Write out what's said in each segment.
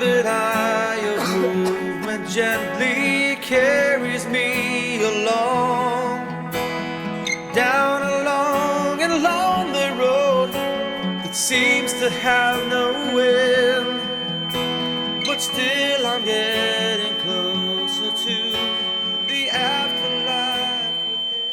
velvet eye of movement gently carries me along, down along and along the road that seems to have no end. But still I'm getting closer to the afterlife within.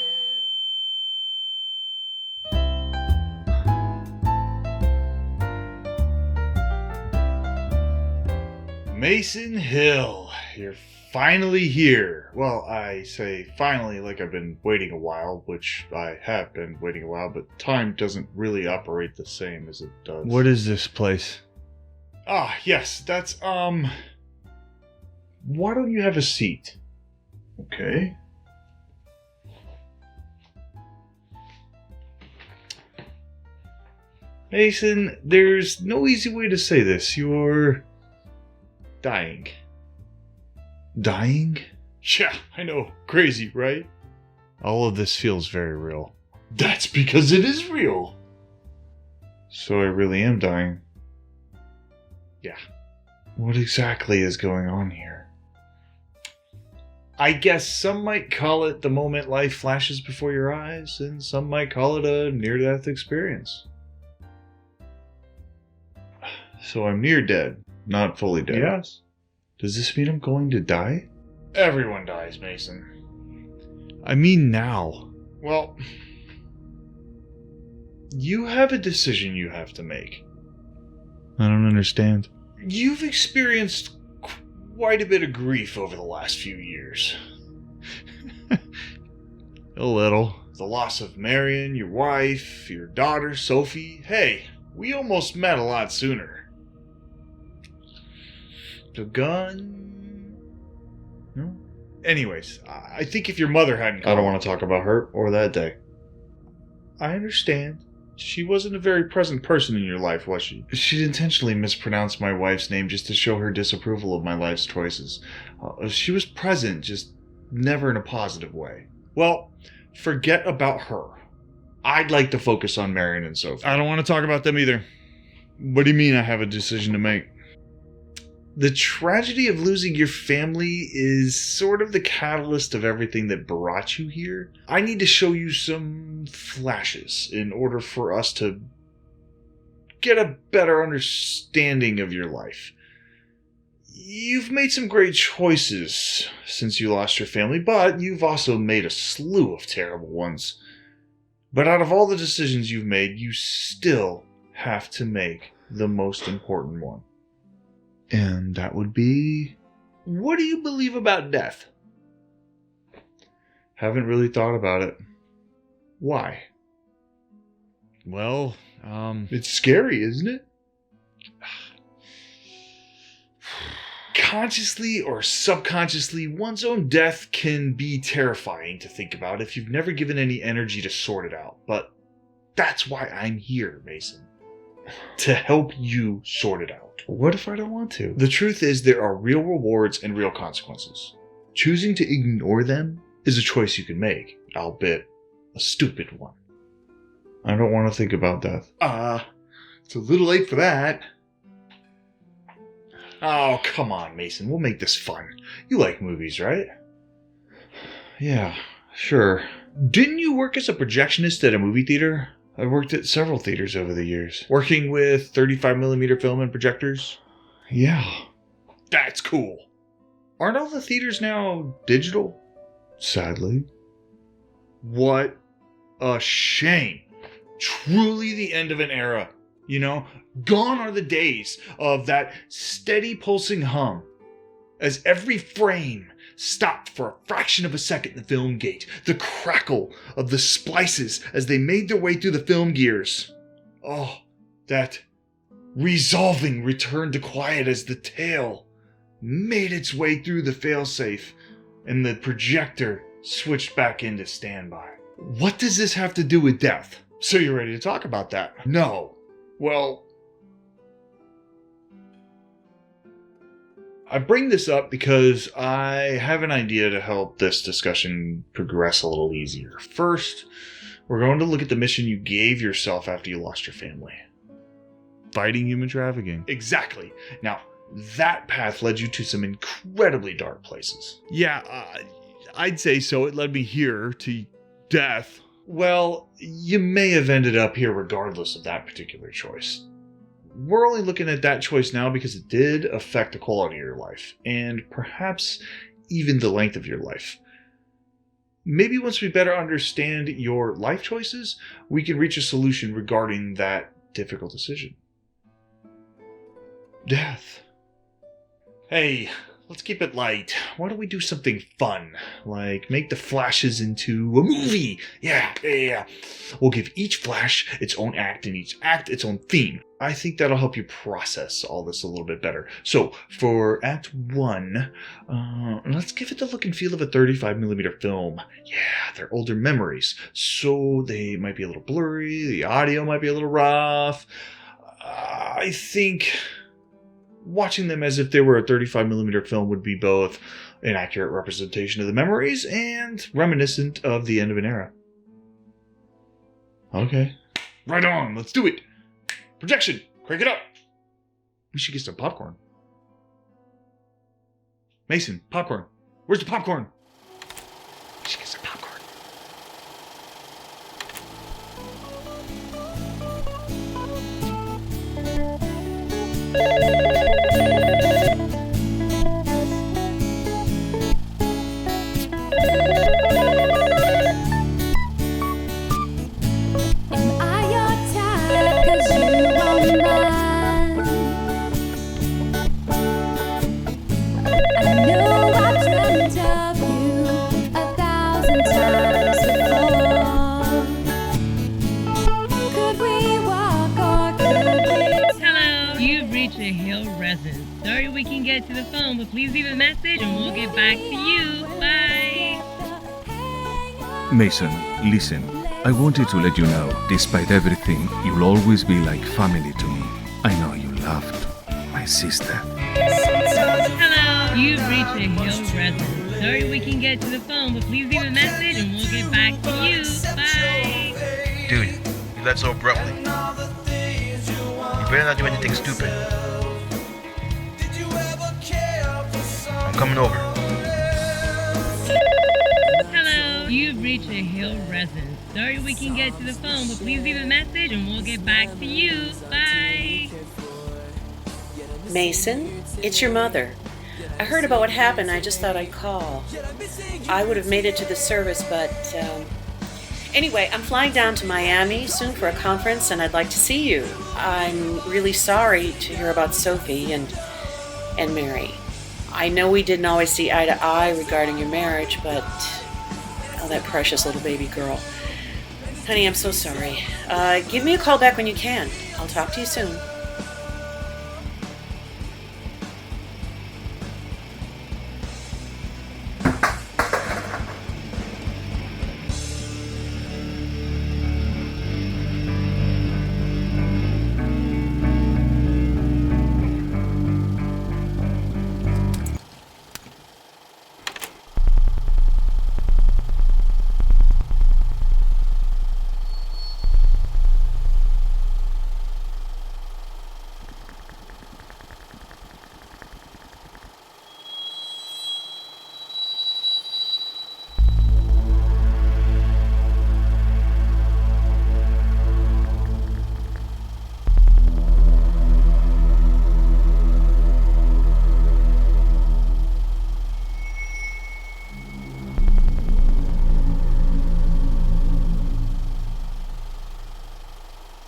Mason Hill, you're finally here. Well, I say finally like I've been waiting a while, which I have been waiting a while, but time doesn't really operate the same as it does. What is this place? Ah, yes, that's, why don't you have a seat? Okay. Mason, there's no easy way to say this. You're dying. Dying? Yeah, I know. Crazy, right? All of this feels very real. That's because it is real. So I really am dying. Yeah. What exactly is going on here? I guess some might call it the moment life flashes before your eyes, and some might call it a near-death experience. So I'm near dead, not fully dead. Yes. Does this mean I'm going to die? Everyone dies, Mason. I mean now. Well, you have a decision you have to make. I don't understand. You've experienced quite a bit of grief over the last few years. A little. The loss of Marion, your wife, your daughter, Sophie. Hey, we almost met a lot sooner. The gun. No? Anyways, I think if your mother hadn't I don't want to talk about her or that day. I understand. She wasn't a very present person in your life, was she? She'd intentionally mispronounced my wife's name just to show her disapproval of my life's choices. She was present, just never in a positive way. Well, forget about her. I'd like to focus on Marion and Sophie. I don't want to talk about them either. What do you mean I have a decision to make? The tragedy of losing your family is sort of the catalyst of everything that brought you here. I need to show you some flashes in order for us to get a better understanding of your life. You've made some great choices since you lost your family, but you've also made a slew of terrible ones. But out of all the decisions you've made, you still have to make the most important one. And that would be... What do you believe about death? Haven't really thought about it. Why? Well, It's scary, isn't it? Consciously or subconsciously, one's own death can be terrifying to think about if you've never given any energy to sort it out. But that's why I'm here, Mason. To help you sort it out. What if I don't want to? The truth is there are real rewards and real consequences. Choosing to ignore them is a choice you can make, albeit a stupid one. I don't want to think about death. It's a little late for that. Oh, come on, Mason. We'll make this fun. You like movies, right? Yeah, sure. Didn't you work as a projectionist at a movie theater? I've worked at several theaters over the years. Working with 35mm film and projectors? Yeah. That's cool. Aren't all the theaters now digital? Sadly. What a shame. Truly the end of an era. You know, gone are the days of that steady pulsing hum. As every frame stopped for a fraction of a second in the film gate, the crackle of the splices as they made their way through the film gears. Oh, that resolving return to quiet as the tail made its way through the failsafe and the projector switched back into standby. What does this have to do with death? So you're ready to talk about that? No. Well, I bring this up because I have an idea to help this discussion progress a little easier. First, we're going to look at the mission you gave yourself after you lost your family. Fighting human trafficking. Exactly. Now, that path led you to some incredibly dark places. Yeah, I'd say so. It led me here to death. Well, you may have ended up here regardless of that particular choice. We're only looking at that choice now because it did affect the quality of your life, and perhaps even the length of your life. Maybe once we better understand your life choices, we can reach a solution regarding that difficult decision. Death. Hey, let's keep it light. Why don't we do something fun? Like make the flashes into a movie. Yeah. We'll give each flash its own act and each act its own theme. I think that'll help you process all this a little bit better. So for Act 1, let's give it the look and feel of a 35mm film. Yeah, they're older memories, so they might be a little blurry, the audio might be a little rough. I think watching them as if they were a 35mm film would be both an accurate representation of the memories and reminiscent of the end of an era. Okay. Right on, let's do it. Projection, crank it up. We should get some popcorn. Mason, popcorn. Where's the popcorn? We should get some popcorn. Sorry we can get to the phone, but please leave a message and we'll get back to you. Bye. Mason, listen. I wanted to let you know, despite everything, you'll always be like family to me. I know you loved my sister. Hello, you've reached a Hill resident. Sorry we can get to the phone, but please leave a message and we'll get back to you. Bye. Dude, you left so abruptly. You better not do anything stupid. I'm coming over. Hello, you've reached a Hill resident. Sorry we can get to the phone, but please leave a message and we'll get back to you. Bye. Mason, it's your mother. I heard about what happened. I just thought I'd call. I would have made it to the service, but anyway, I'm flying down to Miami soon for a conference, and I'd like to see you. I'm really sorry to hear about Sophie and Mary. I know we didn't always see eye to eye regarding your marriage, but oh, that precious little baby girl. Honey, I'm so sorry. Give me a call back when you can. I'll talk to you soon.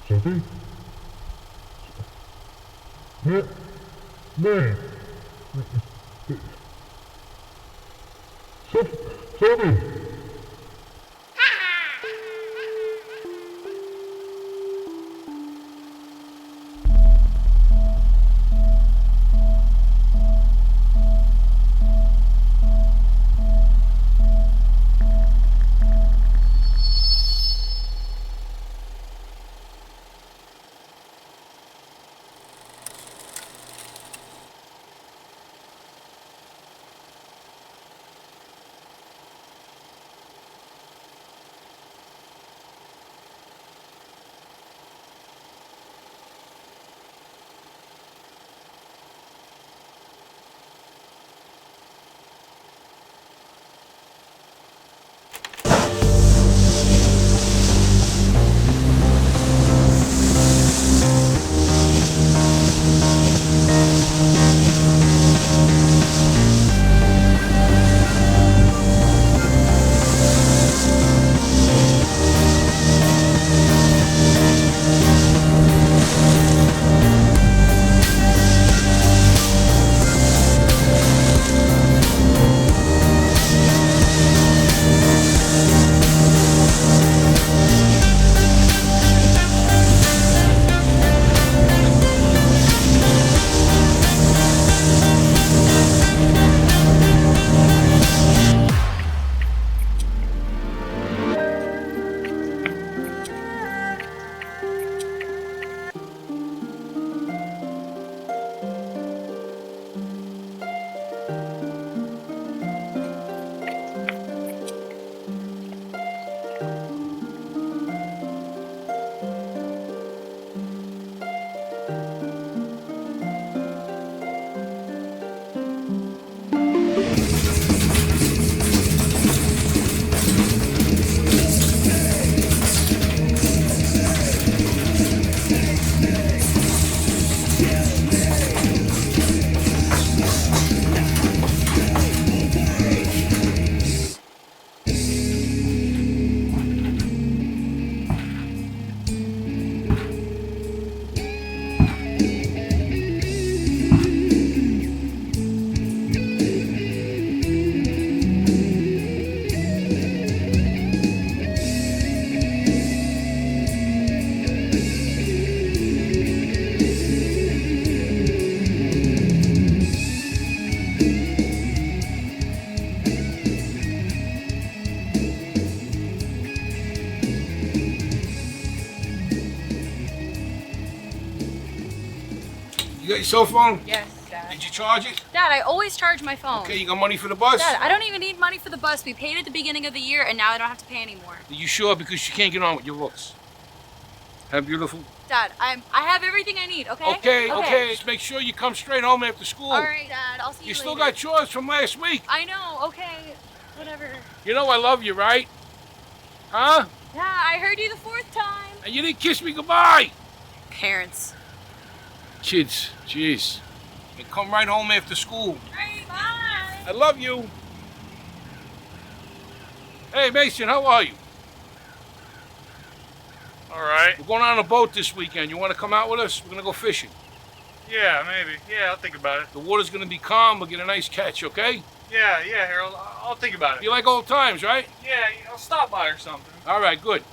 Sophie? Mary? Sophie? your cell phone? Yes, Dad. Did you charge it? Dad, I always charge my phone. Okay, you got money for the bus? Dad, I don't even need money for the bus. We paid at the beginning of the year, and now I don't have to pay anymore. Are you sure? Because you can't get on with your looks. Have beautiful. Dad, I have everything I need, okay? Okay. Just make sure you come straight home after school. All right, Dad, I'll see you You still later. got chores from last week. I know, okay. Whatever. You know I love you, right? Huh? Yeah, I heard you the 4th time. And you didn't kiss me goodbye. Parents. Kids, jeez. And come right home after school. Hey, bye. I love you. Hey, Mason, how are you? All right. We're going on a boat this weekend. You want to come out with us? We're going to go fishing. Yeah, maybe. Yeah, I'll think about it. The water's going to be calm. We'll get a nice catch, okay? Yeah, Harold. I'll think about it. You like old times, right? Yeah, I'll stop by or something. All right, good.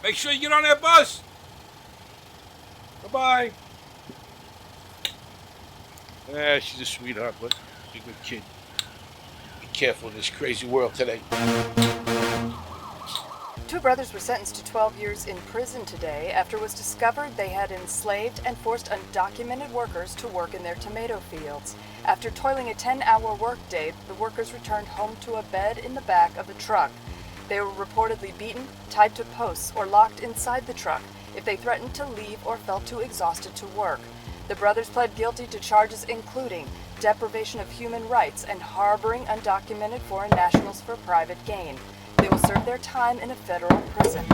Make sure you get on that bus. Bye-bye. She's a sweetheart, but she's a good kid. Be careful in this crazy world today. 2 brothers were sentenced to 12 years in prison today after it was discovered they had enslaved and forced undocumented workers to work in their tomato fields. After toiling a 10-hour workday, the workers returned home to a bed in the back of a truck. They were reportedly beaten, tied to posts, or locked inside the truck if they threatened to leave or felt too exhausted to work. The brothers pled guilty to charges including deprivation of human rights and harboring undocumented foreign nationals for private gain. They will serve their time in a federal prison.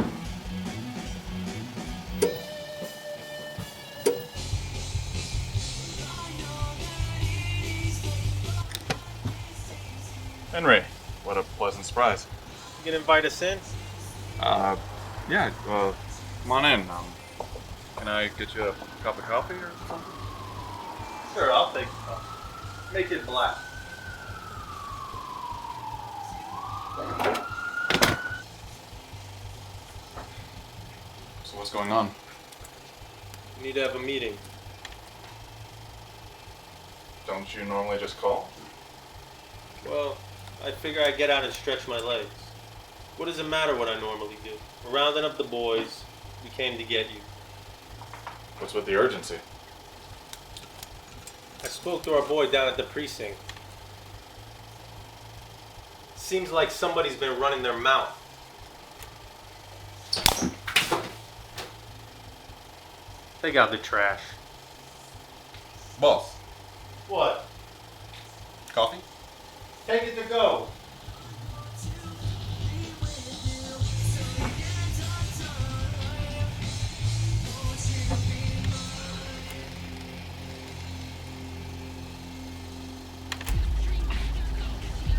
Henry, what a pleasant surprise. You can invite us in? Yeah, come on in. Can I get you a cup of coffee or something? Sure, I'll take it. Make it black. So what's going on? We need to have a meeting. Don't you normally just call? Well, I figure I'd get out and stretch my legs. What does it matter what I normally do? We're rounding up the boys. We came to get you. What's with the urgency? I spoke to our boy down at the precinct. Seems like somebody's been running their mouth. Take out the trash. Boss. What? Coffee? Take it to go.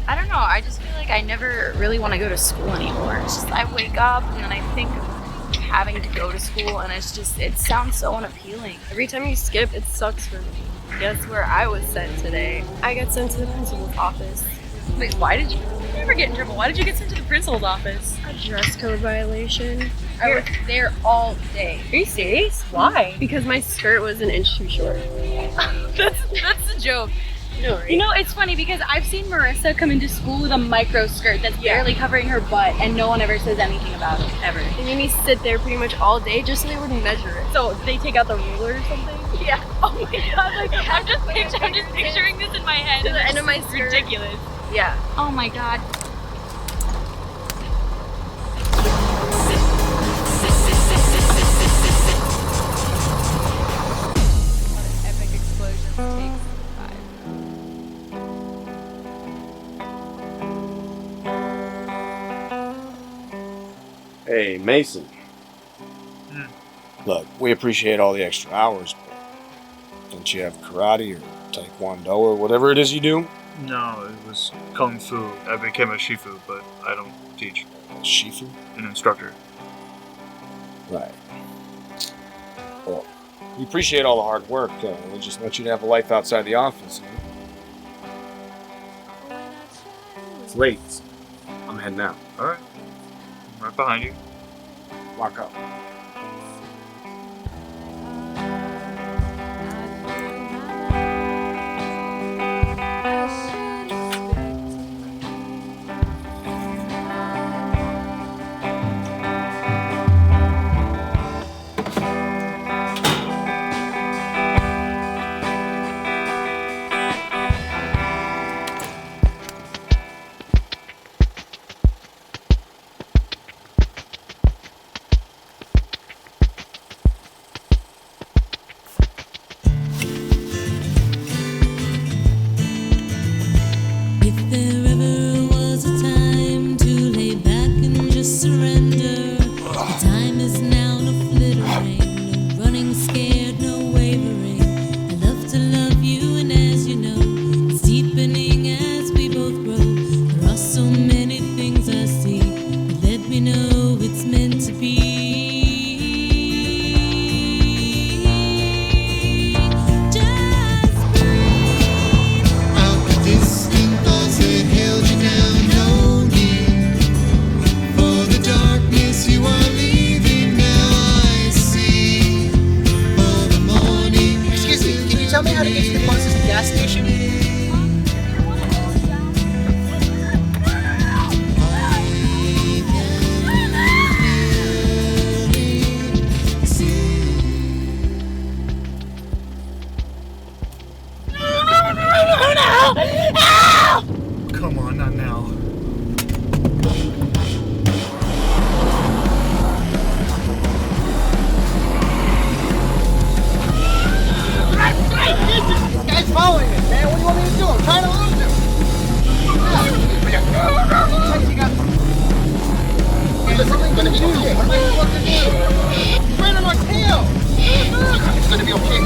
I don't know, I just feel like I never really want to go to school anymore. It's just, I wake up and then I think of having to go to school and it's just, it sounds so unappealing. Every time you skip, it sucks for me. Guess where I was sent today? I got sent to the principal's office. Wait, why did you never get in trouble? Why did you get sent to the principal's office? A dress code violation. I was there all day. Are you serious? Why? Because my skirt was an inch too short. That's a joke. No, right? You know, it's funny because I've seen Marissa come into school with a micro skirt that's barely covering her butt and no one ever says anything about it, ever. They made me sit there pretty much all day just so they would measure it. So they take out the ruler or something? Yeah. Oh my god, like I'm just picturing this in my head. To the end of my It's skirt. ridiculous. Yeah. Oh my god. Epic explosion takes 5. Hey, Mason. Look, we appreciate all the extra hours, but don't you have karate or taekwondo or whatever it is you do? No, it was kung fu. I became a shifu, but I don't teach. Shifu? An instructor. Right. Well, we appreciate all the hard work. We just want you to have a life outside the office. It's late. I'm heading out. All right. I'm right behind you. Lock up. tell me how to get to the closest gas station? Come on, not now. This guy's following me, man. What do you want me to do? I'm trying to lose him. There's something gonna be okay. What am I supposed to do? He's right on our tail. It's gonna be okay.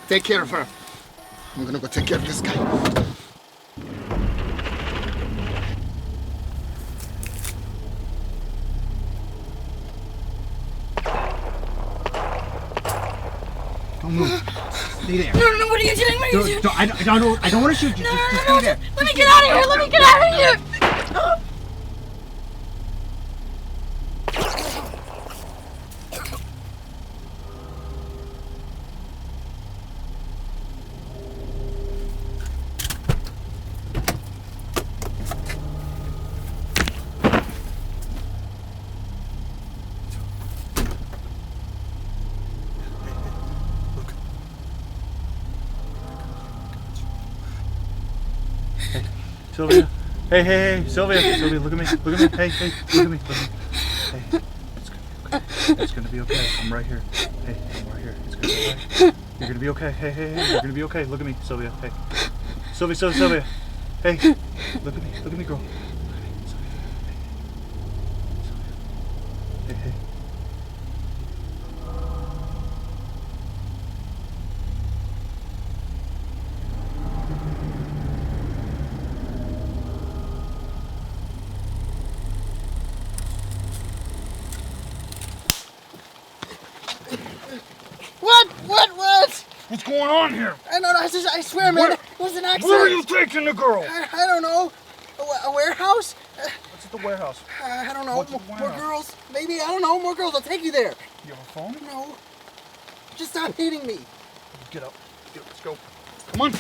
Take care of her. I'm gonna go take care of this guy. Don't move. Stay there. No, what are you doing? What are you doing? I don't want to shoot you. Just stay there. Let me get out of here. Let me get out of here. Sylvia. Hey, Sylvia. Sylvia, look at me. Hey, look at me. Hey, it's gonna be okay. I'm right here. Hey, I'm right here. It's gonna be okay. You're gonna be okay. Hey, you're gonna be okay. Look at me, Sylvia. Hey. Sylvia. Hey, look at me, girl. Hey. What? What's going on here? I don't know. I swear, man. It was an accident. Where are you taking the girl? I don't know. A warehouse? What's at the warehouse? I don't know. What's at the More warehouse? girls. Maybe, I don't know. More girls. I'll take you there. You have a phone? No. Just stop hitting me. Get up. Let's go. Come on.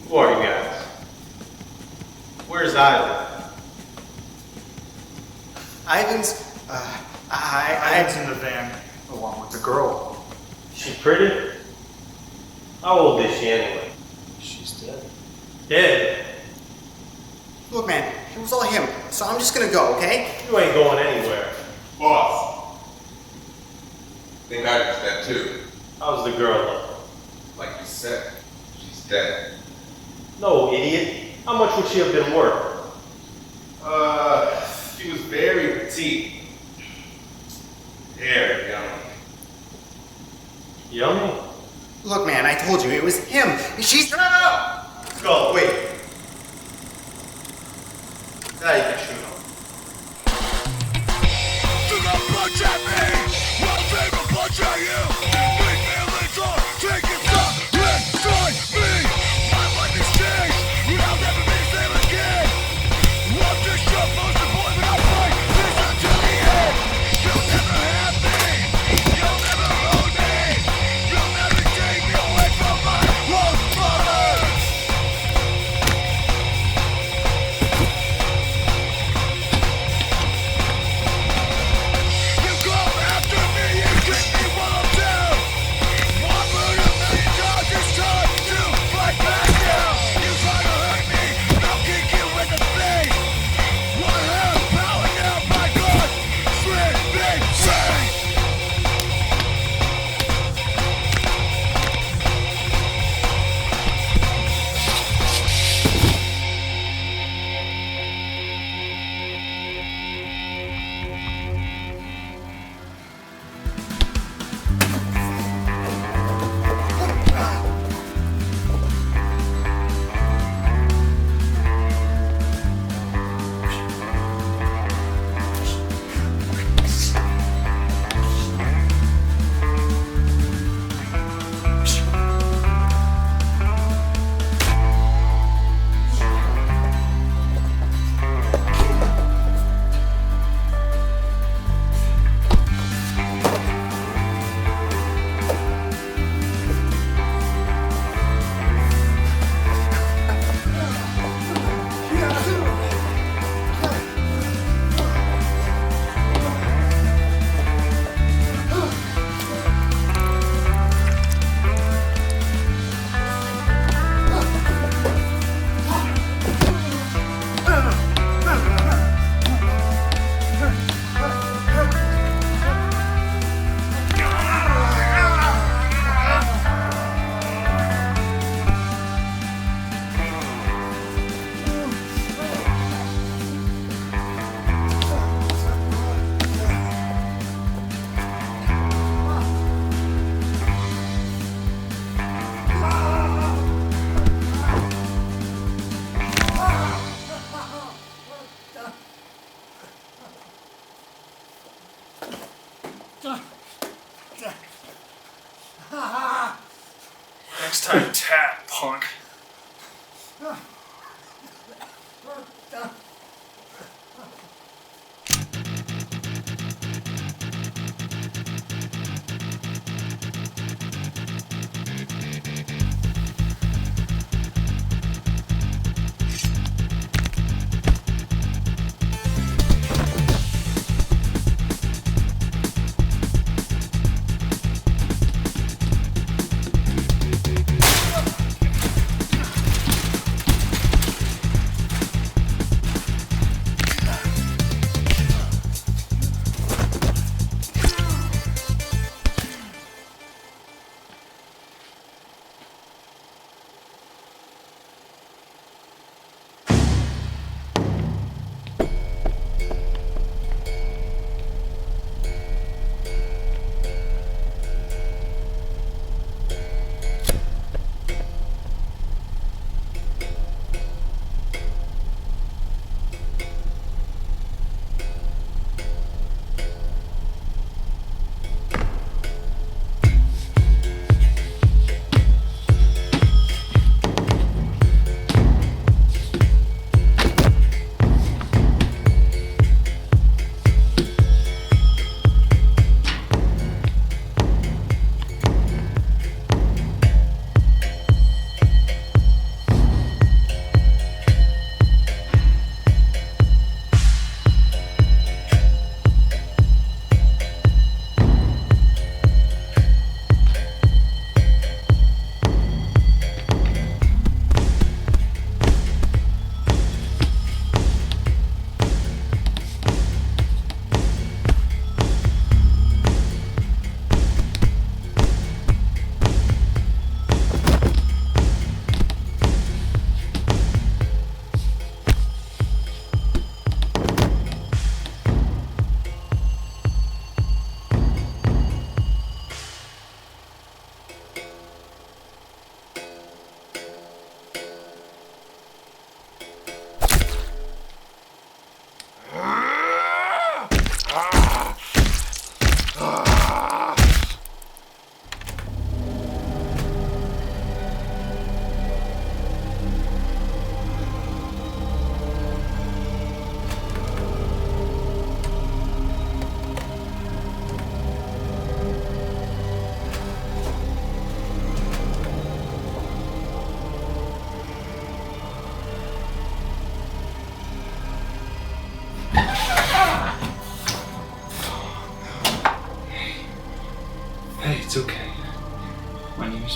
Who are you guys? Where's Ivan? Ivan's in the van along with the girl. She pretty? How old is she anyway? She's dead. Dead? Look, man, it was all him, so I'm just gonna go, okay? You ain't going anywhere. Boss. Think Ivan's dead too. How's the girl look? Like you said, she's dead. No, idiot. How much would she have been worth? She was very petite. Very yummy. Yummy? Look, man, I told you, it was him. She's... Shut up! Go. Wait. Now you can shoot him.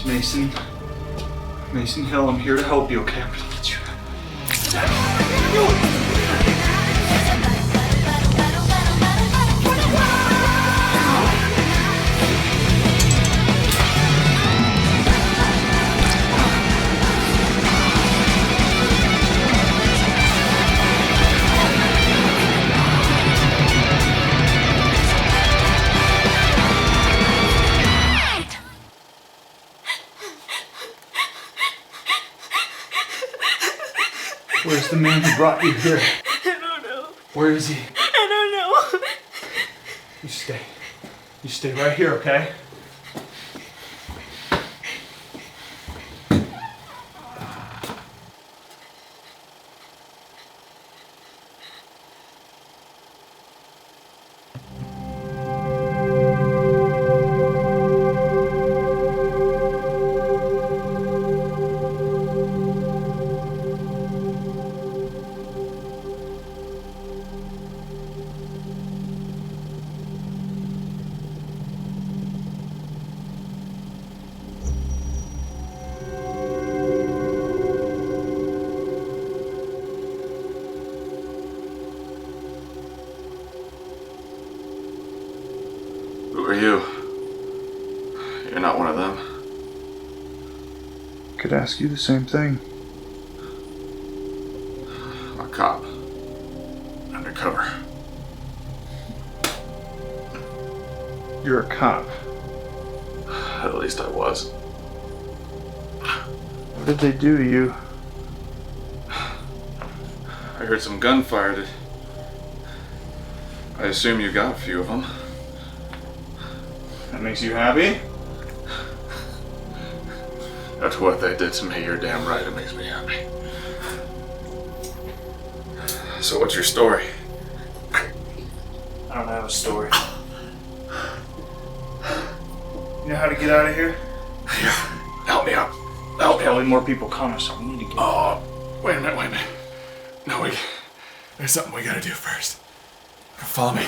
It's Mason. Mason Hill, I'm here to help you, okay? I'm gonna let you. Where's the man who brought you here? I don't know. Where is he? I don't know. You stay. You stay right here, okay? Who are you? You're not one of them. Could ask you the same thing. I'm a cop. Undercover. You're a cop. At least I was. What did they do to you? I heard some gunfire. I assume you got a few of them. That makes you happy? That's what they did to me. You're damn right. It makes me happy. So what's your story? I don't have a story. You know how to get out of here? Yeah. Help me out. Help me out. Probably more people coming, so we need to get Oh, wait a minute. No, there's something we gotta do first. Follow me.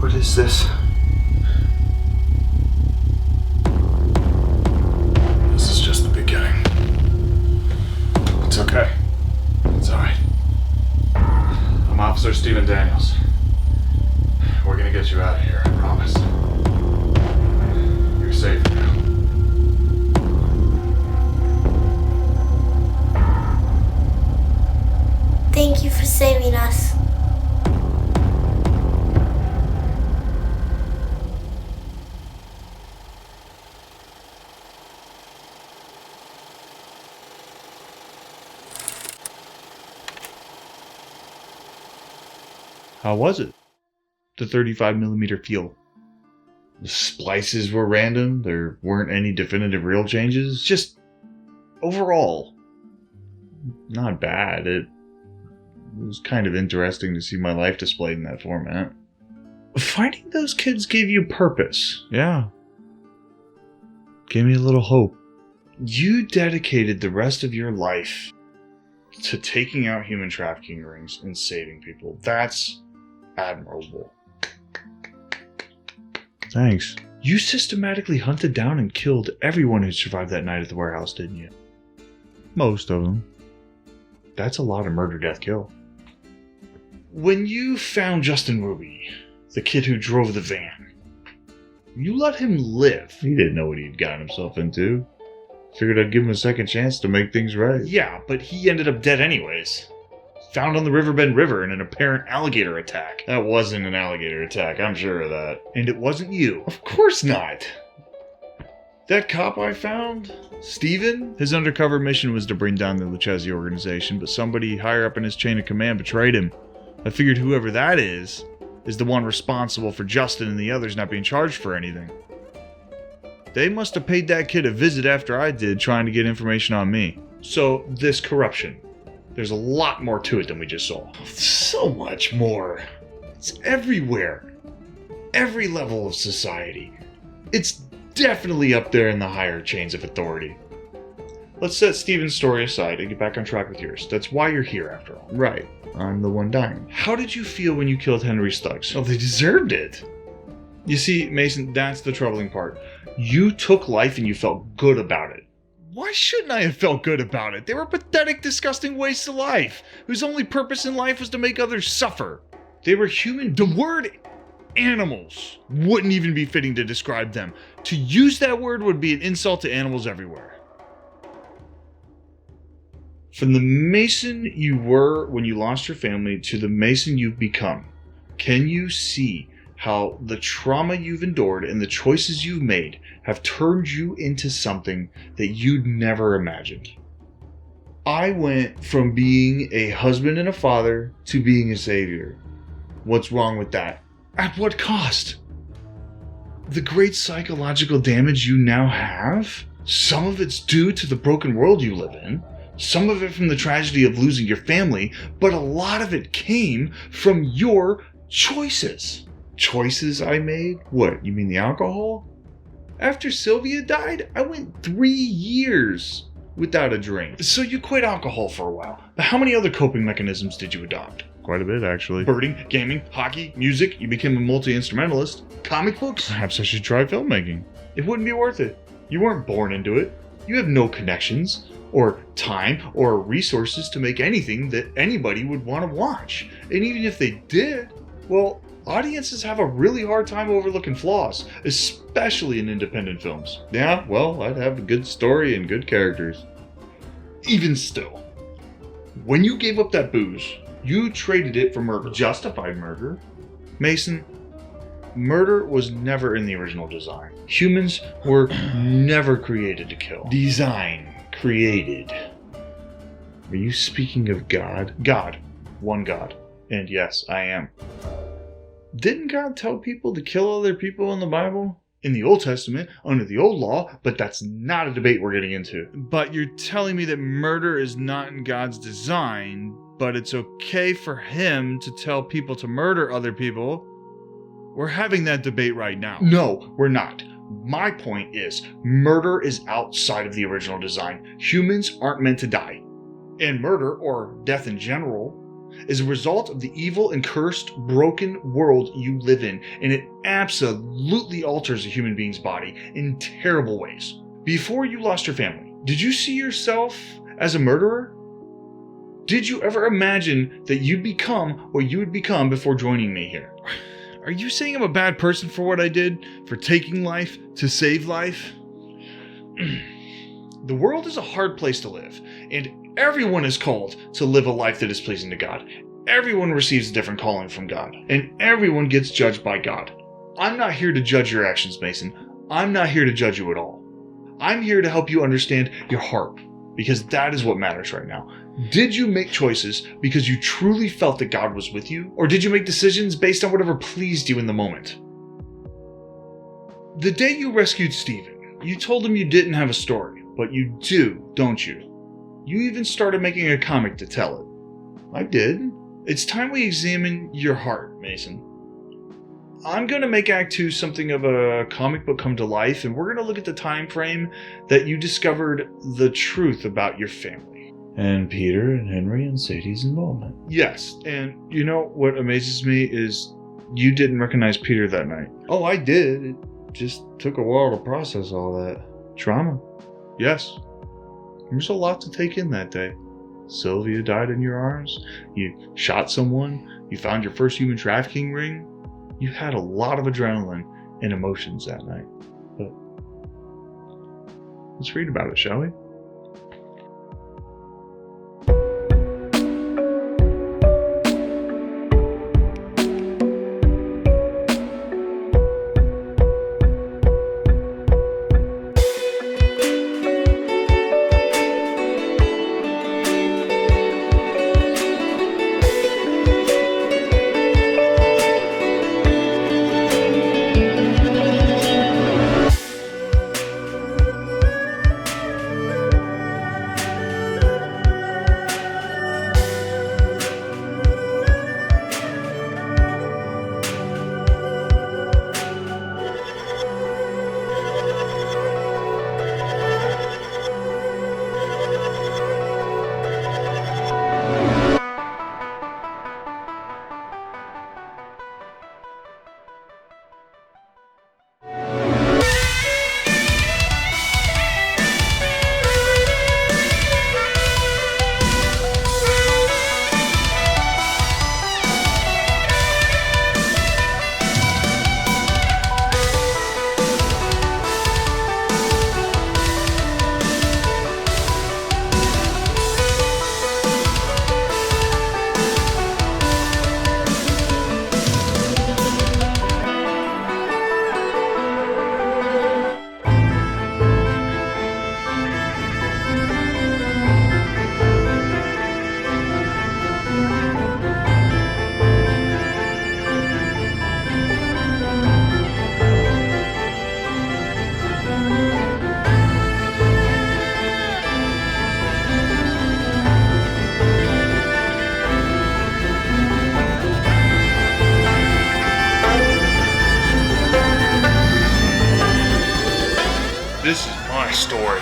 What is this? This is just the beginning. It's okay. It's alright. I'm Officer Stephen Daniels. We're gonna get you out of here, I promise. You're safe now. Thank you for saving us. How was it? The 35mm feel. The splices were random. There weren't any definitive reel changes. Just overall, not bad. It was kind of interesting to see my life displayed in that format. Finding those kids gave you purpose. Yeah. Gave me a little hope. You dedicated the rest of your life to taking out human trafficking rings and saving people. That's admirable. Thanks. You systematically hunted down and killed everyone who survived that night at the warehouse, didn't you? Most of them. That's a lot of murder, death, kill. When you found Justin Ruby, the kid who drove the van, you let him live. He didn't know what he'd gotten himself into. Figured I'd give him a second chance to make things right. Yeah, but he ended up dead anyways. Found on the Riverbend River in an apparent alligator attack. That wasn't an alligator attack, I'm sure of that. And it wasn't you. Of course not. That cop I found, Steven, his undercover mission was to bring down the Lucchese Organization, but somebody higher up in his chain of command betrayed him. I figured whoever that is the one responsible for Justin and the others not being charged for anything. They must have paid that kid a visit after I did, trying to get information on me. So, this corruption. There's a lot more to it than we just saw. So much more. It's everywhere. Every level of society. It's definitely up there in the higher chains of authority. let's set Steven's story aside and get back on track with yours. That's why you're here, after all. Right. I'm the one dying. How did you feel when you killed Henry's thugs? Oh, they deserved it. You see, Mason, that's the troubling part. You took life and you felt good about it. Why shouldn't I have felt good about it? They were pathetic, disgusting wastes of life, whose only purpose in life was to make others suffer. They were human. The word animals wouldn't even be fitting to describe them. To use that word would be an insult to animals everywhere. From the Mason you were when you lost your family to the Mason you've become, can you see how the trauma you've endured and the choices you've made have turned you into something that you'd never imagined? I went from being a husband and a father to being a savior. What's wrong with that? At what cost? The great psychological damage you now have? Some of it's due to the broken world you live in. Some of it from the tragedy of losing your family, but a lot of it came from your choices. Choices I made? What, you mean the alcohol? After Sylvia died, I went 3 years without a drink. So you quit alcohol for a while, but how many other coping mechanisms did you adopt? Quite a bit, actually. Birding, gaming, hockey, music, you became a multi-instrumentalist, comic books? Perhaps I should try filmmaking. It wouldn't be worth it. You weren't born into it. You have no connections, or time, or resources to make anything that anybody would want to watch. And even if they did, well, audiences have a really hard time overlooking flaws, especially in independent films. Yeah, well, I'd have a good story and good characters. Even still, when you gave up that booze, you traded it for murder. Justified murder. Mason, murder was never in the original design. Humans were never created to kill. Design. Created. Are you speaking of God? God. One God. And yes, I am. Didn't God tell people to kill other people in the Bible? In the Old Testament, under the old law, but that's not a debate we're getting into. But you're telling me that murder is not in God's design, but it's okay for him to tell people to murder other people? We're having that debate right now. No, we're not. My point is, murder is outside of the original design. Humans aren't meant to die. And murder, or death in general, is a result of the evil and cursed, broken world you live in, and it absolutely alters a human being's body in terrible ways. Before you lost your family, did you see yourself as a murderer? Did you ever imagine that you'd become what you would become before joining me here? Are you saying I'm a bad person for what I did? For taking life to save life? The world is a hard place to live, and everyone is called to live a life that is pleasing to God. Everyone receives a different calling from God, and everyone gets judged by God. I'm not here to judge your actions, Mason. I'm not here to judge you at all. I'm here to help you understand your heart, because that is what matters right now. Did you make choices because you truly felt that God was with you? Or did you make decisions based on whatever pleased you in the moment? The day you rescued Stephen, you told him you didn't have a story, but you do, don't you? You even started making a comic to tell it. I did. It's time we examine your heart, Mason. I'm going to make Act 2 something of a comic book come to life, and we're going to look at the time frame that you discovered the truth about your family. And Peter and Henry and Sadie's involvement. Yes, and you know what amazes me is you didn't recognize Peter that night. Oh, I did. It just took a while to process all that. Trauma. Yes. There's a lot to take in that day. Sylvia died in your arms. You shot someone. You found your first human trafficking ring. You had a lot of adrenaline and emotions that night. But let's read about it, shall we? This is my story.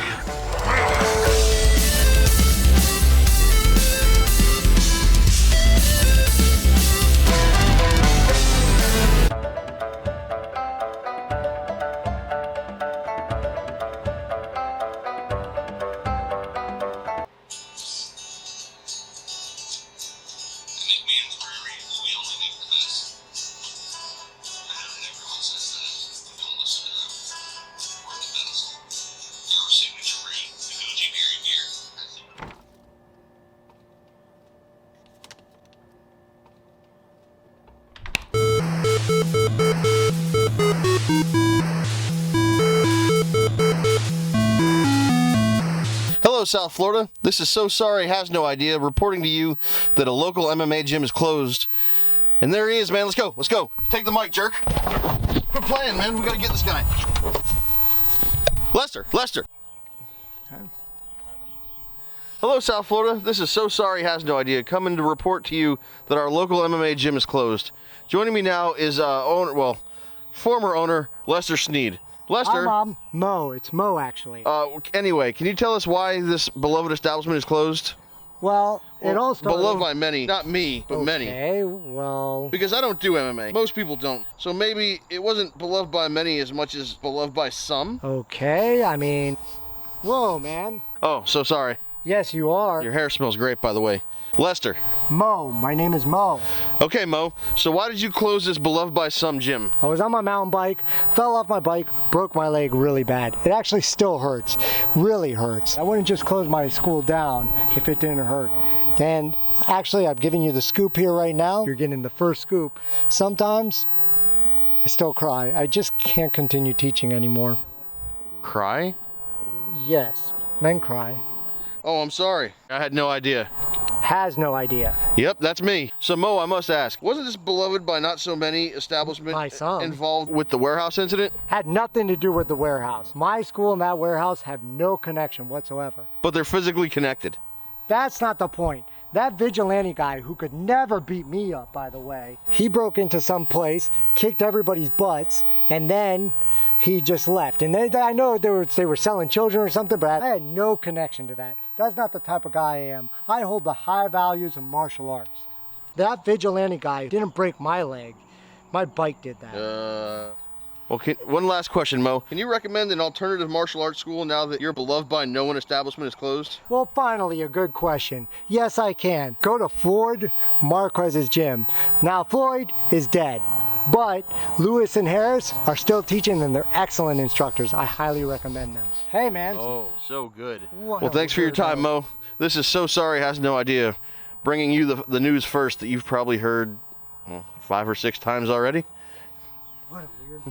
Hello, South Florida. This is So Sorry Has No Idea reporting to you that a local MMA gym is closed. And there he is, man. Let's go. Let's go. Take the mic, jerk. Quit playing, man. We gotta get this guy. Lester. Hello, South Florida. This is So Sorry Has No Idea coming to report to you that our local MMA gym is closed. Joining me now is former owner Lester Sneed. Lester. Hi, Mom. Mo. It's Mo, actually. Anyway, can you tell us why this beloved establishment is closed? Well, it all started... Beloved by many. Not me, but many. Okay, well... Because I don't do MMA. Most people don't. So maybe it wasn't beloved by many as much as beloved by some? Okay, I mean... Whoa, man. Oh, so sorry. Yes, you are. Your hair smells great, by the way. Lester. Mo. My name is Mo. Okay, Mo. So why did you close this beloved by some gym? I was on my mountain bike, fell off my bike, broke my leg really bad. It actually still hurts. Really hurts. I wouldn't just close my school down if it didn't hurt. And actually, I'm giving you the scoop here right now. You're getting the first scoop. Sometimes I still cry. I just can't continue teaching anymore. Cry? Yes. Men cry. Oh, I'm sorry. I had no idea. Has no idea. Yep, that's me. So Mo, I must ask, wasn't this beloved by not so many establishment involved with the warehouse incident? Had nothing to do with the warehouse. My school and that warehouse have no connection whatsoever. But they're physically connected. That's not the point. That vigilante guy, who could never beat me up, by the way, he broke into some place, kicked everybody's butts, and then he just left. And I know they were selling children or something, but I had no connection to that. That's not the type of guy I am. I hold the high values of martial arts. That vigilante guy didn't break my leg. My bike did that. One last question, Mo. Can you recommend an alternative martial arts school now that your beloved by no one establishment is closed? Well, finally, a good question. Yes, I can. Go to Floyd Marquez's gym. Now, Floyd is dead, but Lewis and Harris are still teaching, and they're excellent instructors. I highly recommend them. Hey, man. Oh, so good. Well, thanks for your time, Mo. This is So Sorry Has No Idea, bringing you the news first that you've probably heard 5 or 6 times already. What a weird...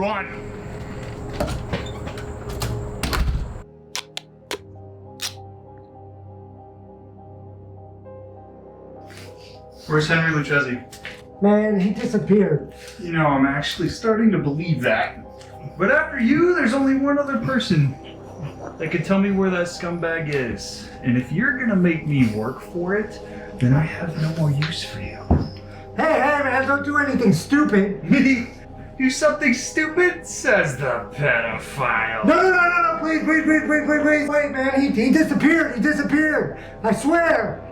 run! Where's Henry Lucchese? Man, he disappeared. You know, I'm actually starting to believe that. But after you, there's only one other person that can tell me where that scumbag is. And if you're gonna make me work for it, then I have no more use for you. Hey, man, don't do anything stupid. Me? Do something stupid? Says the pedophile. No, please, wait, man, he disappeared, I swear.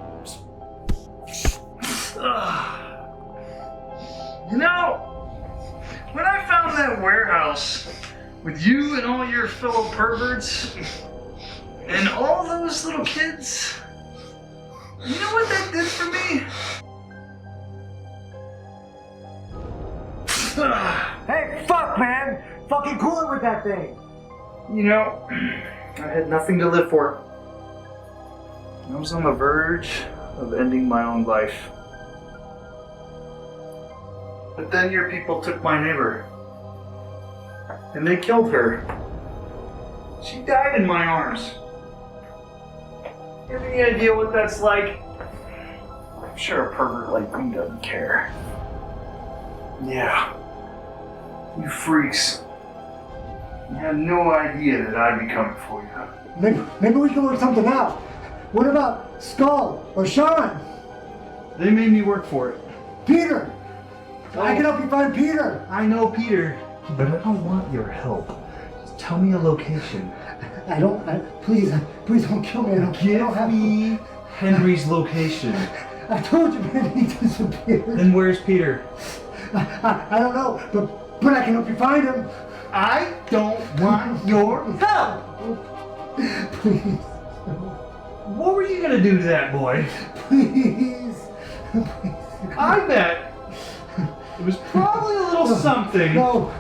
You know, when I found that warehouse with you and all your fellow perverts and all those little kids, you know what that did for me? Hey, fuck, man. Fucking cool it with that thing. You know, I had nothing to live for. I was on the verge of ending my own life. But then your people took my neighbor. And they killed her. She died in my arms. You have any idea what that's like? I'm sure a pervert like me doesn't care. Yeah. You freaks. You had no idea that I'd be coming for you. Maybe we can work something out. What about Skull or Sean? They made me work for it. Peter! I can help you find Peter! I know Peter, but I don't want your help. Just tell me a location. Please don't kill me. Give me Henry's location. I told you, man, he disappeared. Then where's Peter? I don't know, but I can help you find him. I don't want your help! Please. What were you gonna do to that boy? Please. I bet it was probably a little something. No.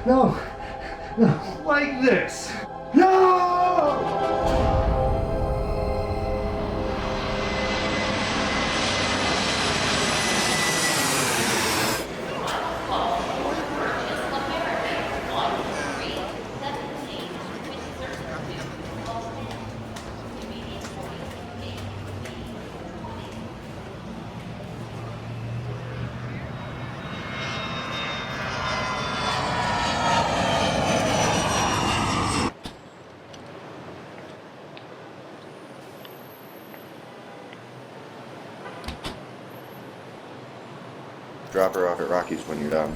Like this. No! Drop her off at Rocky's when you're done.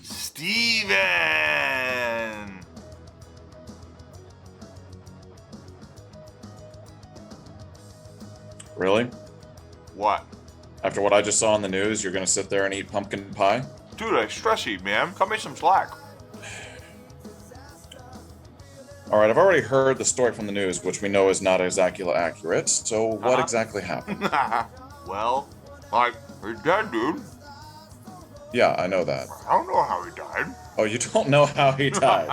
Steven! Really? What? After what I just saw on the news, you're gonna sit there and eat pumpkin pie? Dude, I stress eat, man. Cut me some slack. Alright, I've already heard the story from the news, which we know is not exactly accurate, so what exactly happened? Well, like, he's dead, dude. Yeah, I know that. I don't know how he died. Oh, you don't know how he died?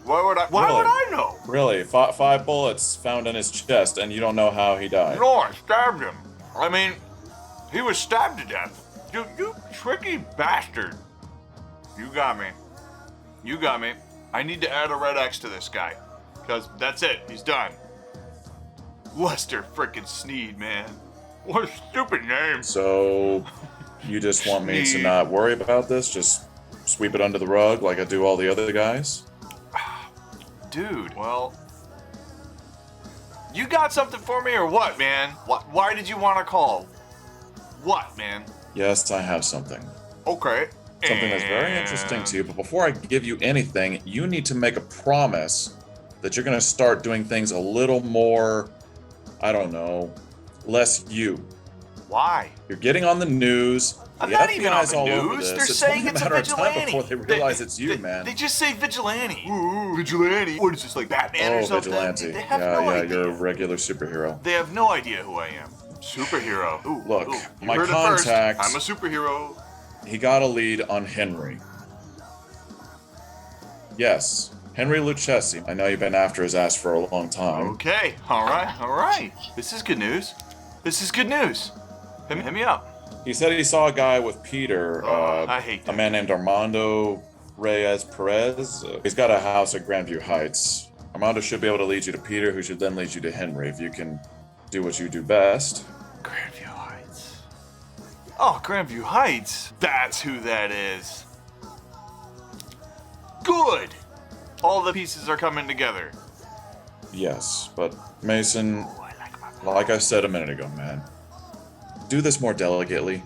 Why would I know? Really? 5 bullets found in his chest, and you don't know how he died? No, I stabbed him. I mean, he was stabbed to death. You tricky bastard. You got me. You got me. I need to add a red X to this guy. Because that's it. He's done. Lester frickin' Sneed, man. What a stupid name. So, you just want me to not worry about this? Just sweep it under the rug like I do all the other guys? Dude, well... You got something for me or what, man? Why did you want to call? What, man? Yes, I have something. Okay. Something that's very interesting to you, but before I give you anything, you need to make a promise that you're going to start doing things a little more, I don't know, less you. Why? You're getting on the news. I'm the not FBI's even on the all over news. this. They're It's saying only it's a matter of time vigilante. before they realize it's you, man. They just say vigilante. Ooh, vigilante. What is this, like Batman or something? Vigilante. They have no idea. You're a regular superhero. They have no idea who I am. Superhero. Ooh, Look, you my heard it first. contact. I'm a superhero. He got a lead on Henry. Yes, Henry Lucchese. I know you've been after his ass for a long time. Okay, all right. This is good news. Hit me up. He said he saw a guy with Peter, I hate that. a man named Armando Reyes Perez. He's got a house at Grandview Heights. Armando should be able to lead you to Peter, who should then lead you to Henry, if you can do what you do best. Grandview Heights. Oh, Grandview Heights. That's who that is. Good. All the pieces are coming together. Yes, but Mason, like I said a minute ago, man, do this more delicately.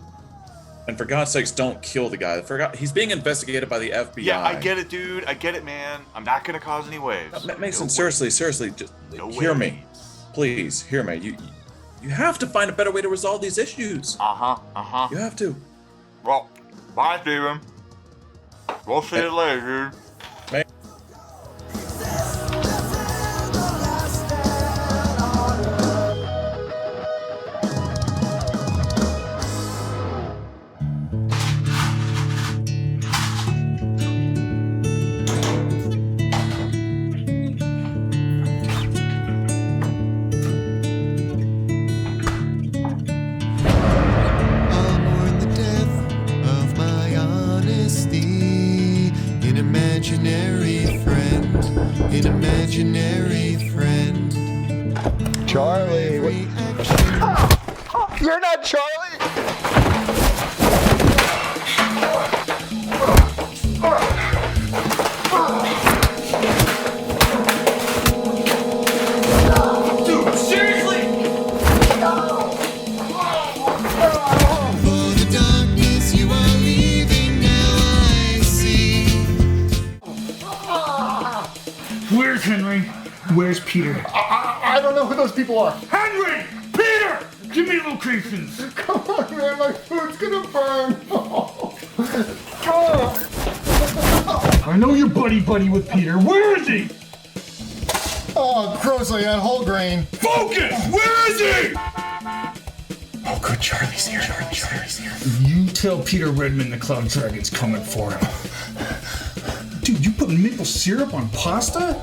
And for God's sakes, don't kill the guy. He's being investigated by the FBI. Yeah, I get it, dude. I get it, man. I'm not gonna cause any waves. Mason, seriously, just hear me. Please, hear me. You have to find a better way to resolve these issues. You have to. Well, bye, Steven. We'll see you later, dude. Charlie. You're not Charlie! Dude, seriously? For the darkness you are leaving now I see. Where's Henry? Where's Peter? I don't know who those people are. Henry! Peter! Give me locations! Come on, man, my food's gonna burn. I know you're buddy with Peter. Where is he? Oh, grossly, that whole grain. Focus! Where is he? Oh, good, Charlie's here. Charlie's here. You tell Peter Redmond the Cloud Dragon's coming for him. Dude, you put maple syrup on pasta?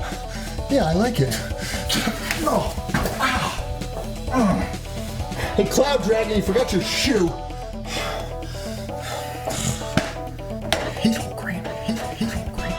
Yeah, I like it. No. Hey, Cloud Dragon, you forgot your shoe. He's whole grain. He's whole grain.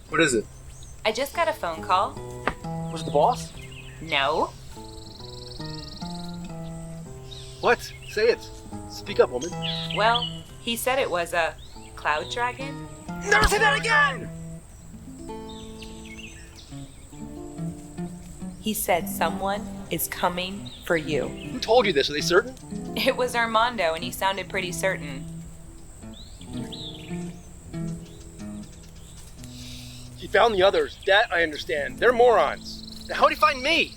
What is it? I just got a phone call. Was it the boss? No. What? Say it. Speak up, woman. Well, he said it was a cloud dragon. Never say that again! He said someone is coming for you. Who told you this? Are they certain? It was Armando, and he sounded pretty certain. He found the others. That I understand. They're morons. Now, how'd he find me?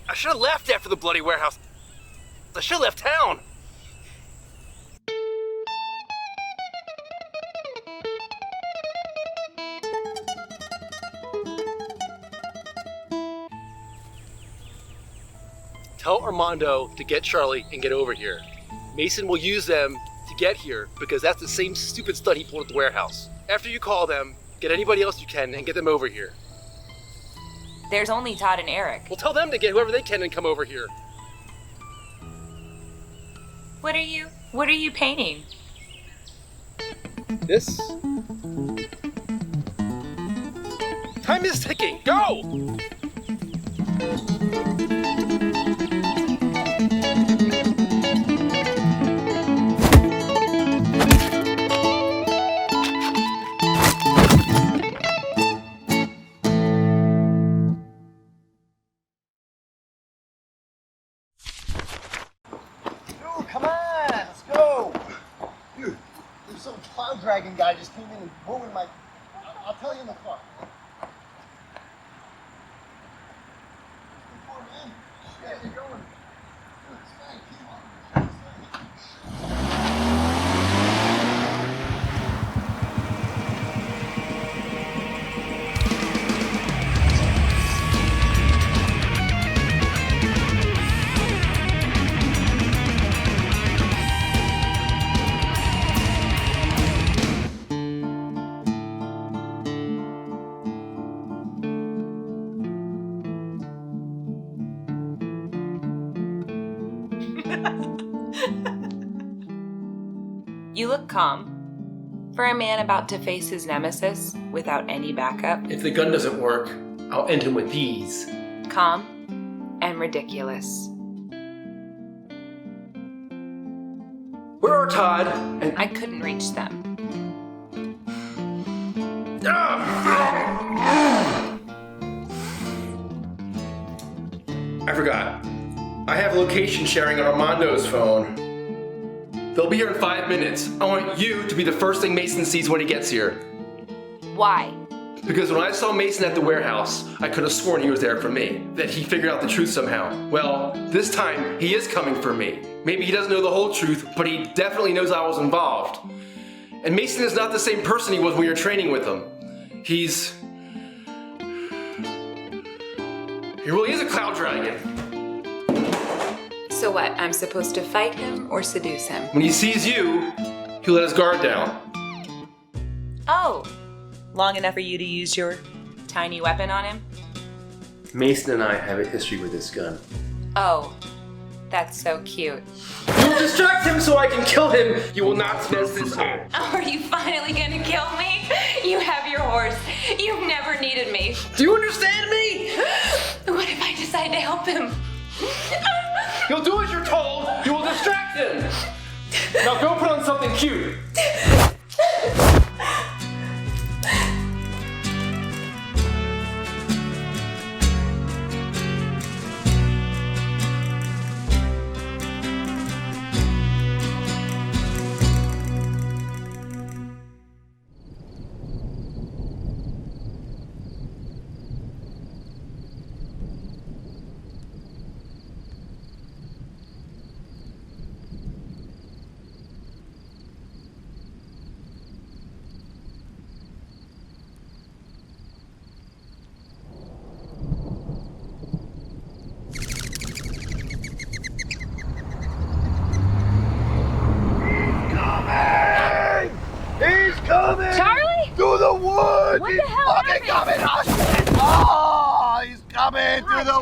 I should have left after the bloody warehouse. I should have left town. Tell Armando to get Charlie and get over here. Mason will use them to get here because that's the same stupid stunt he pulled at the warehouse. After you call them, get anybody else you can and get them over here. There's only Todd and Eric. Well, tell them to get whoever they can and come over here. What are you painting? This? Time is ticking. Go! Come on, let's go. Dude, there's some cloud dragon guy just came in and ruined my... I'll tell you in the car. Before, man. Yeah, you're going. Dude, it's fine. Keep on. You look calm. For a man about to face his nemesis without any backup. If the gun doesn't work, I'll end him with these. Calm and ridiculous. Where are Todd and... I couldn't reach them. I forgot. I have location sharing on Armando's phone. They'll be here in 5 minutes. I want you to be the first thing Mason sees when he gets here. Why? Because when I saw Mason at the warehouse, I could have sworn he was there for me. That he figured out the truth somehow. Well, this time, he is coming for me. Maybe he doesn't know the whole truth, but he definitely knows I was involved. And Mason is not the same person he was when you were training with him. He really is a cloud dragon. So what, I'm supposed to fight him or seduce him? When he sees you, he'll let his guard down. Oh, long enough for you to use your tiny weapon on him? Mason and I have a history with this gun. Oh, that's so cute. You will distract him so I can kill him. You will not mess this up. Are you finally gonna kill me? You have your horse. You've never needed me. Do you understand me? What if I decide to help him? You'll do as you're told. You will distract him. Now go put on something cute. He's coming! Charlie? Through the woods! What He's the hell fucking happened? coming! Oh, shit! Oh, he's coming Hi, through the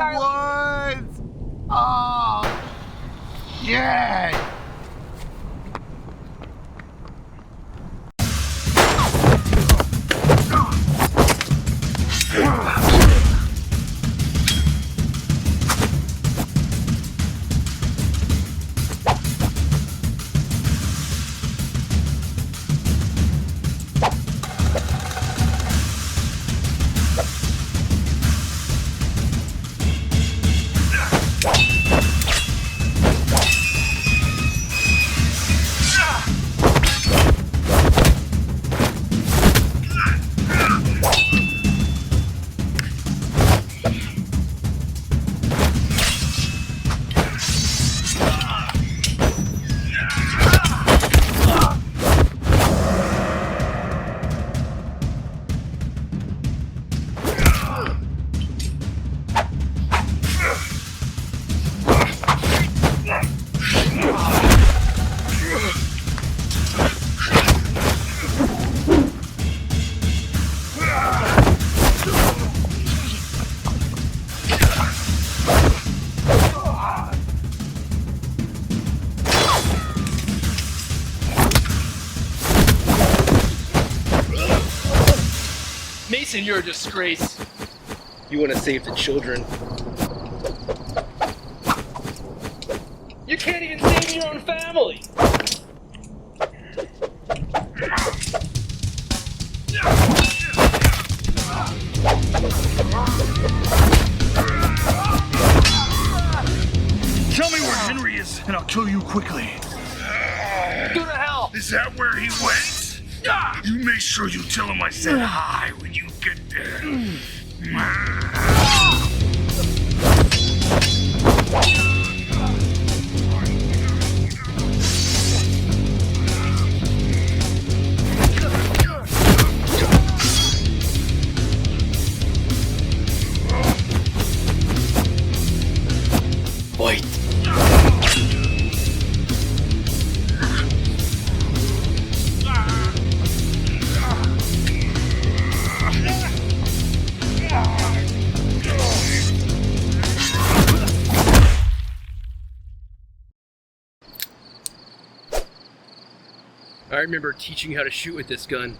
woods! Oh, shit! Mason, you're a disgrace. You want to save the children. You can't even save your own family. Tell me where Henry is, and I'll kill you quickly. Go to hell! Is that where he went? You make sure you tell him I said hi when you get there. Wait. I remember teaching how to shoot with this gun.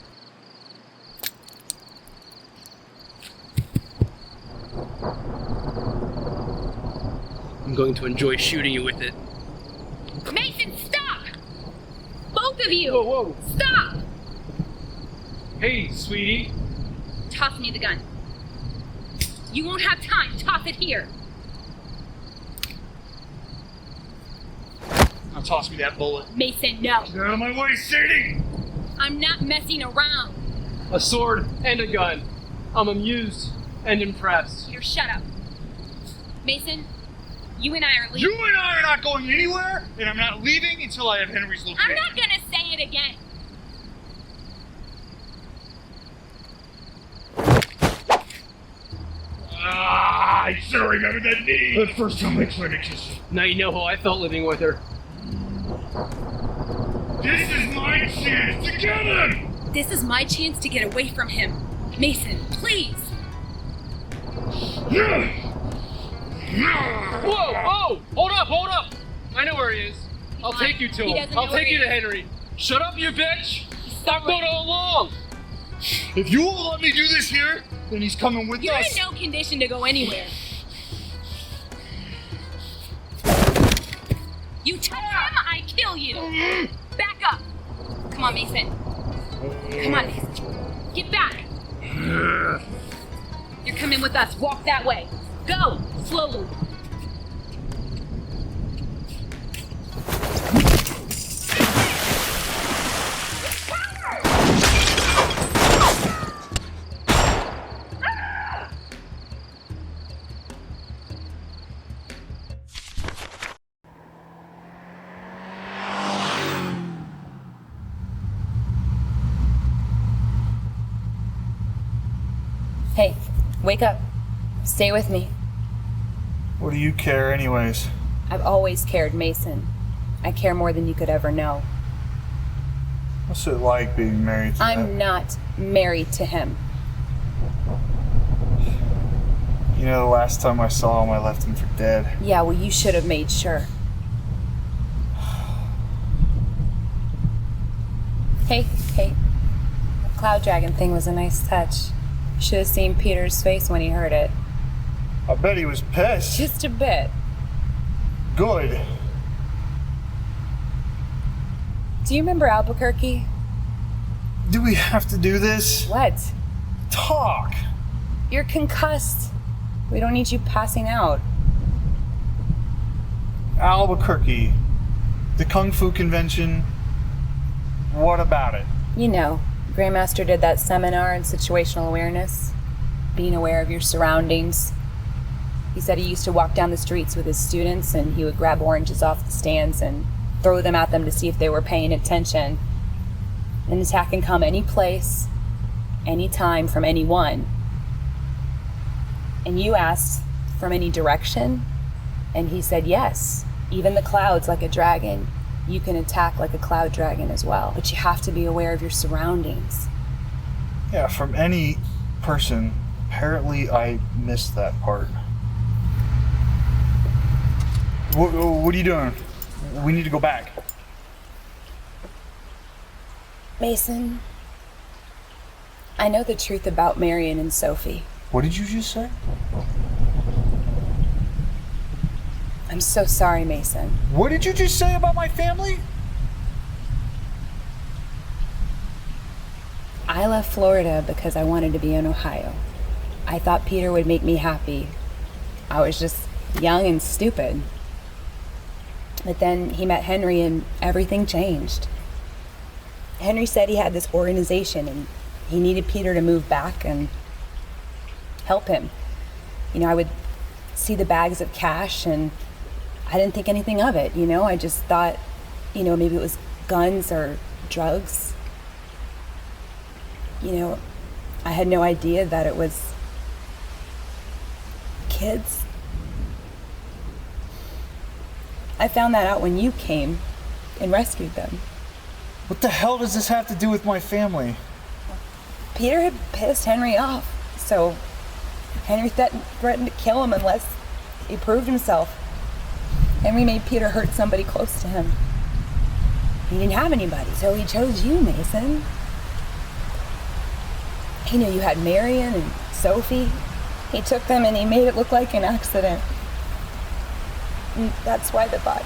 I'm going to enjoy shooting you with it. Mason, stop! Both of you! Whoa, whoa! Stop! Hey, sweetie. Toss me the gun. You won't have time. Toss it here. Now toss me that bullet. Mason, no. Get out of my way, Sadie! I'm not messing around. A sword and a gun. I'm amused and impressed. Here, shut up. Mason, you and I are leaving. You and I are not going anywhere, and I'm not leaving until I have Henry's location. I'm not gonna say it again. I should have remembered that knee. The first time I tried to kiss her. Now you know how I felt living with her. This is my chance to get him! This is my chance to get away from him. Mason, please. Whoa! Oh! Hold up! I know where he is. I'll take you to He him. doesn't I'll know where take he you to is. Henry. Shut up, you bitch! Stop I've known all along! If you won't let me do this here, then he's coming with You're us. in no condition to go anywhere. You touch him, I kill you. Back up. Come on, Mason. Come on, Mason. Get back. You're coming with us. Walk that way. Go, slowly. Hey, wake up. Stay with me. What do you care, anyways? I've always cared, Mason. I care more than you could ever know. What's it like being married to I'm not married to him. You know, the last time I saw him, I left him for dead. Yeah, well, you should have made sure. Hey. The cloud dragon thing was a nice touch. You should have seen Peter's face when he heard it. I bet he was pissed. Just a bit. Good. Do you remember Albuquerque? Do we have to do this? What? Talk. You're concussed. We don't need you passing out. Albuquerque. The Kung Fu Convention. What about it? You know, Grandmaster did that seminar in situational awareness. Being aware of your surroundings, He said he used to walk down the streets with his students and he would grab oranges off the stands and throw them at them to see if they were paying attention. An attack can come any place, any time, from anyone. And you asked from any direction, and he said yes. Even the clouds, like a dragon, you can attack like a cloud dragon as well. But you have to be aware of your surroundings. Yeah, from any person. Apparently, I missed that part. What are you doing? We need to go back. Mason, I know the truth about Marion and Sophie. What did you just say? I'm so sorry, Mason. What did you just say about my family? I left Florida because I wanted to be in Ohio. I thought Peter would make me happy. I was just young and stupid. But then he met Henry and everything changed. Henry said he had this organization and he needed Peter to move back and help him. You know, I would see the bags of cash and I didn't think anything of it, you know? I just thought, you know, maybe it was guns or drugs. You know, I had no idea that it was kids. I found that out when you came and rescued them. What the hell does this have to do with my family? Peter had pissed Henry off, so Henry threatened to kill him unless he proved himself. Henry made Peter hurt somebody close to him. He didn't have anybody, so he chose you, Mason. He knew you had Marion and Sophie. He took them and he made it look like an accident. And that's why the body.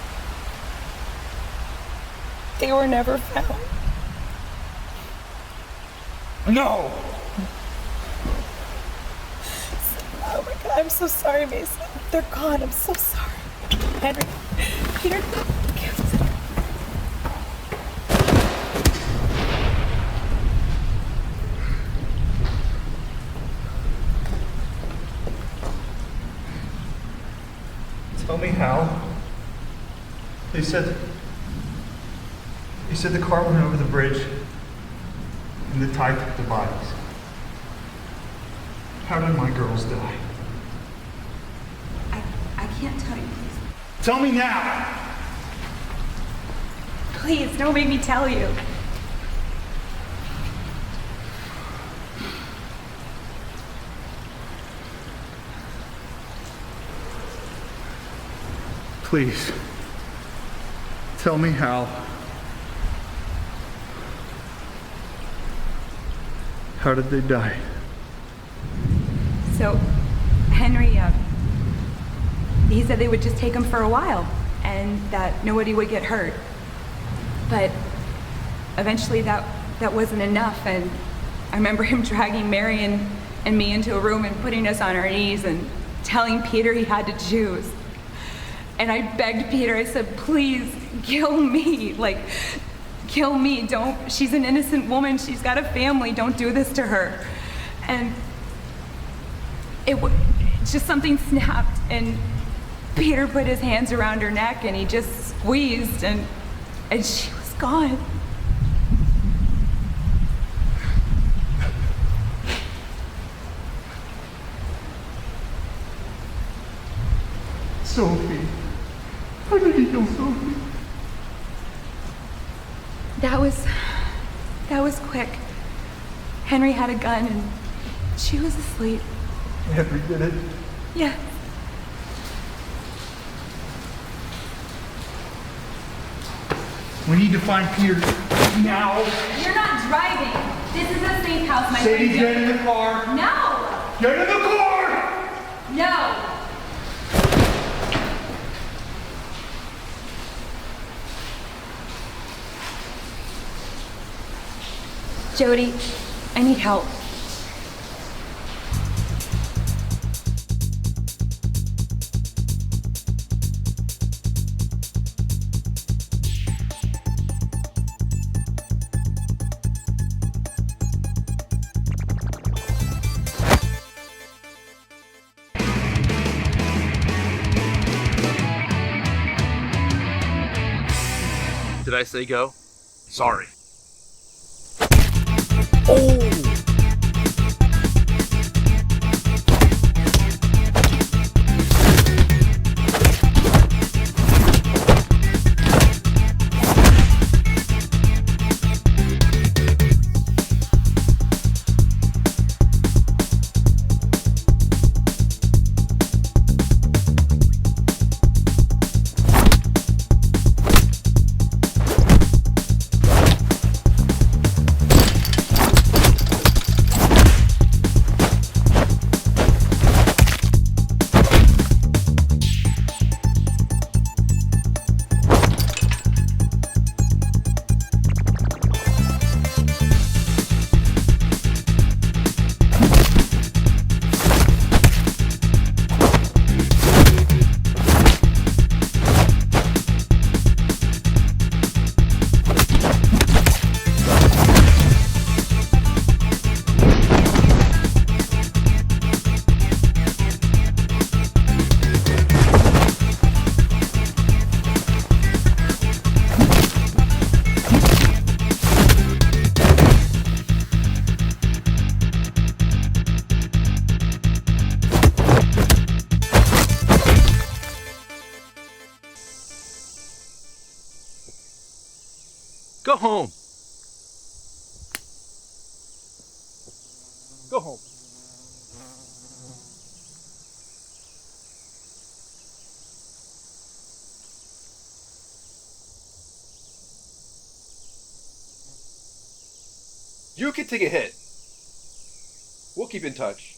They were never found. No! Oh my God, I'm so sorry, Mason. They're gone. I'm so sorry. Henry, Peter, Tell me how. They said the car went over the bridge and the tide took the bodies. How did my girls die? I can't tell you, please. Tell me now! Please, don't make me tell you. Please. Tell me how. How did they die? So, Henry, he said they would just take him for a while and that nobody would get hurt. But eventually that wasn't enough, and I remember him dragging Marion and me into a room and putting us on our knees and telling Peter he had to choose. And I begged Peter, I said, please kill me, like, kill me, don't, she's an innocent woman, she's got a family, don't do this to her. And just something snapped and Peter put his hands around her neck and he just squeezed and she was gone. Sophie. How did he kill Sophie? That was quick. Henry had a gun and she was asleep. Henry did it? Yeah. We need to find Peter now. You're not driving. This is a safe house, my friend. Sadie, get in the car. No! Get in the car! No! Jody, I need help. Did I say go? Sorry. Go home. Go home. You can take a hit. We'll keep in touch.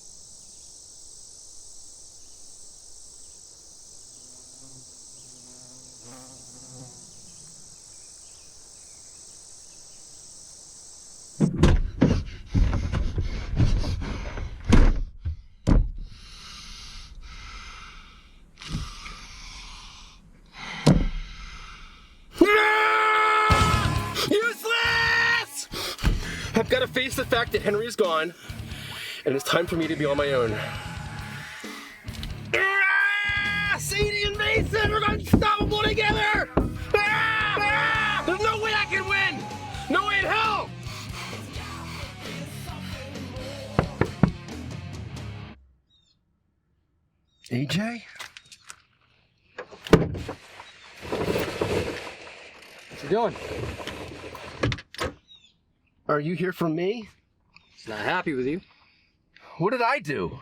Useless! I've got to face the fact that Henry is gone, and it's time for me to be on my own. Sadie and Mason are unstoppable together! There's no way I can win! No way in hell! AJ? What you doing? Are you here for me? He's not happy with you. What did I do?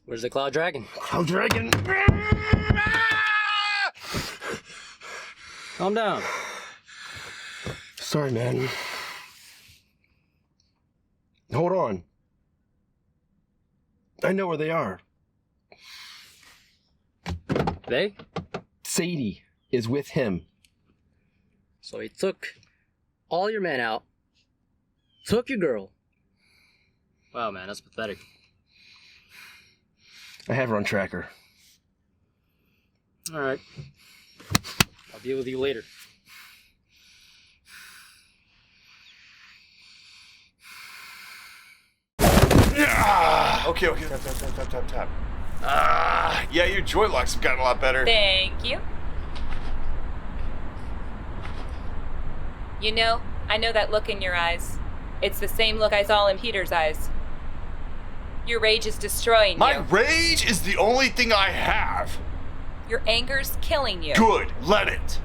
Where's the Cloud Dragon? Cloud Dragon? Calm down. Sorry, man. Hold on. I know where they are. They? Sadie is with him. So he took all your men out, took your girl. Wow, man, that's pathetic. I have her on tracker. All right. I'll deal with you later. Okay. Tap. Yeah, your joint locks have gotten a lot better. Thank you. You know, I know that look in your eyes. It's the same look I saw in Peter's eyes. Your rage is destroying My you. rage is the only thing I have. Your anger's killing you. Good, let it.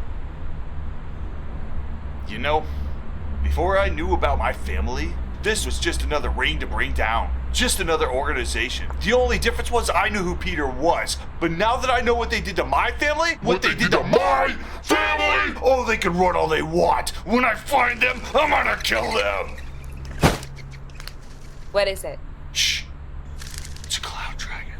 You know, before I knew about my family, this was just another ring to bring down. Just another organization. The only difference was I knew who Peter was. But now that I know what they did to my family, what they did to my family, oh, they can run all they want. When I find them, I'm gonna kill them. What is it? Shh. It's a Cloud Dragon.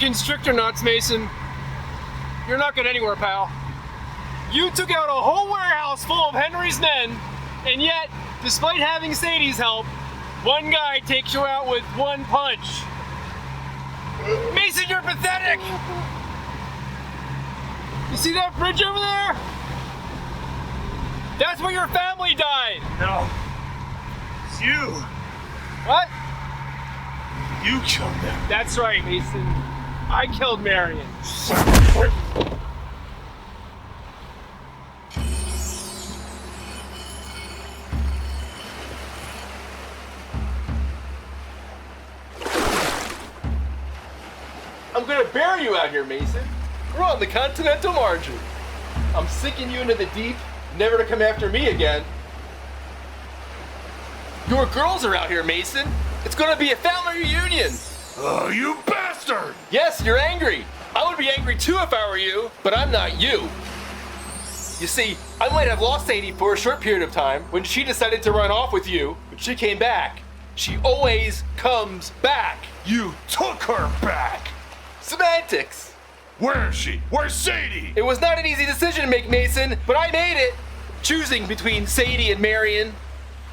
fucking strict or nuts, Mason. You're not going anywhere, pal. You took out a whole warehouse full of Henry's men, and yet, despite having Sadie's help, one guy takes you out with one punch. Mason, you're pathetic! You see that bridge over there? That's where your family died! No. It's you. What? You killed them. That's right, Mason. I killed Marion. I'm gonna bury you out here, Mason. We're on the continental margin. I'm sinking you into the deep, never to come after me again. Your girls are out here, Mason. It's gonna be a family reunion. Oh, you bastard! Yes, you're angry. I would be angry too if I were you, but I'm not you. You see, I might have lost Sadie for a short period of time when she decided to run off with you, but she came back. She always comes back. You took her back! Semantics. Where is she? Where's Sadie? It was not an easy decision to make, Mason, but I made it. Choosing between Sadie and Marion.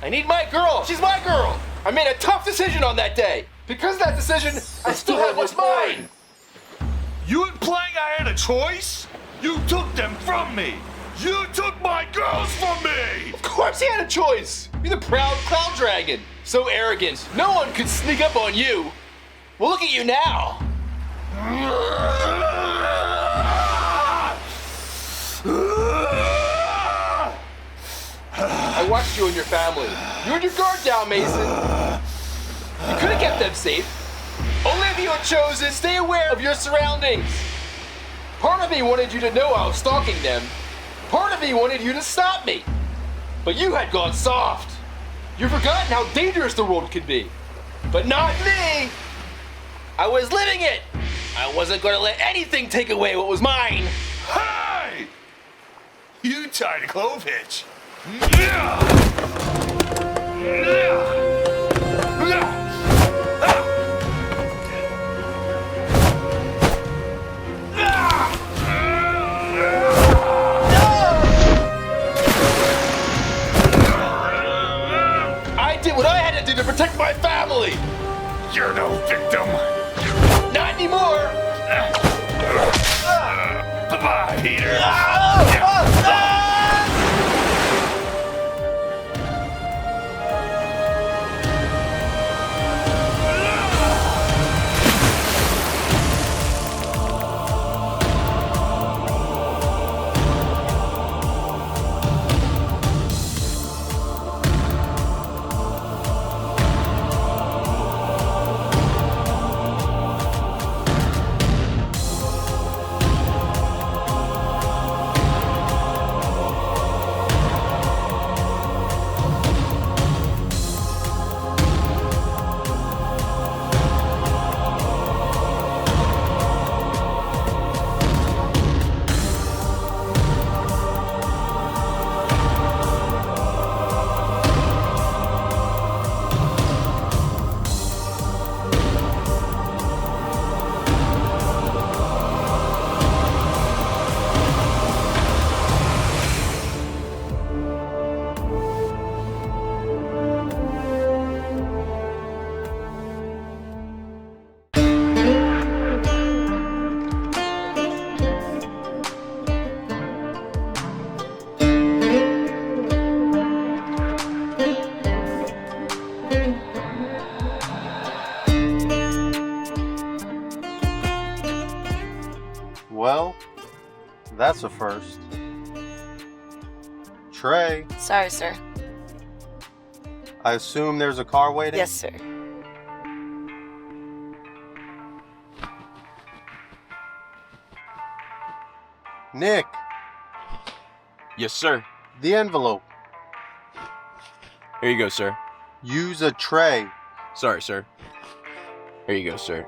I need my girl. She's my girl. I made a tough decision on that day. Because of that decision, I still have what's mine. You implying I had a choice? You took them from me. You took my girls from me. Of course he had a choice. You're the proud cloud dragon. So arrogant. No one could sneak up on you. Well, look at you now. I watched you and your family. You had your guard down, Mason. You could have kept them safe. Only if you had chosen to stay aware of your surroundings. Part of me wanted you to know I was stalking them. Part of me wanted you to stop me. But you had gone soft. You've forgotten how dangerous the world could be. But not me. I was living it. I wasn't going to let anything take away what was mine. Hey! You tied a clove hitch. I did what I had to do to protect my family. You're no victim. Not anymore. Bye-bye, Peter. Well, that's a first. Trey, Sorry, sir. I assume there's a car waiting? Yes, sir. Nick, Yes, sir. the envelope. Here you go, sir. Use a tray. Sorry, sir. Here you go, sir.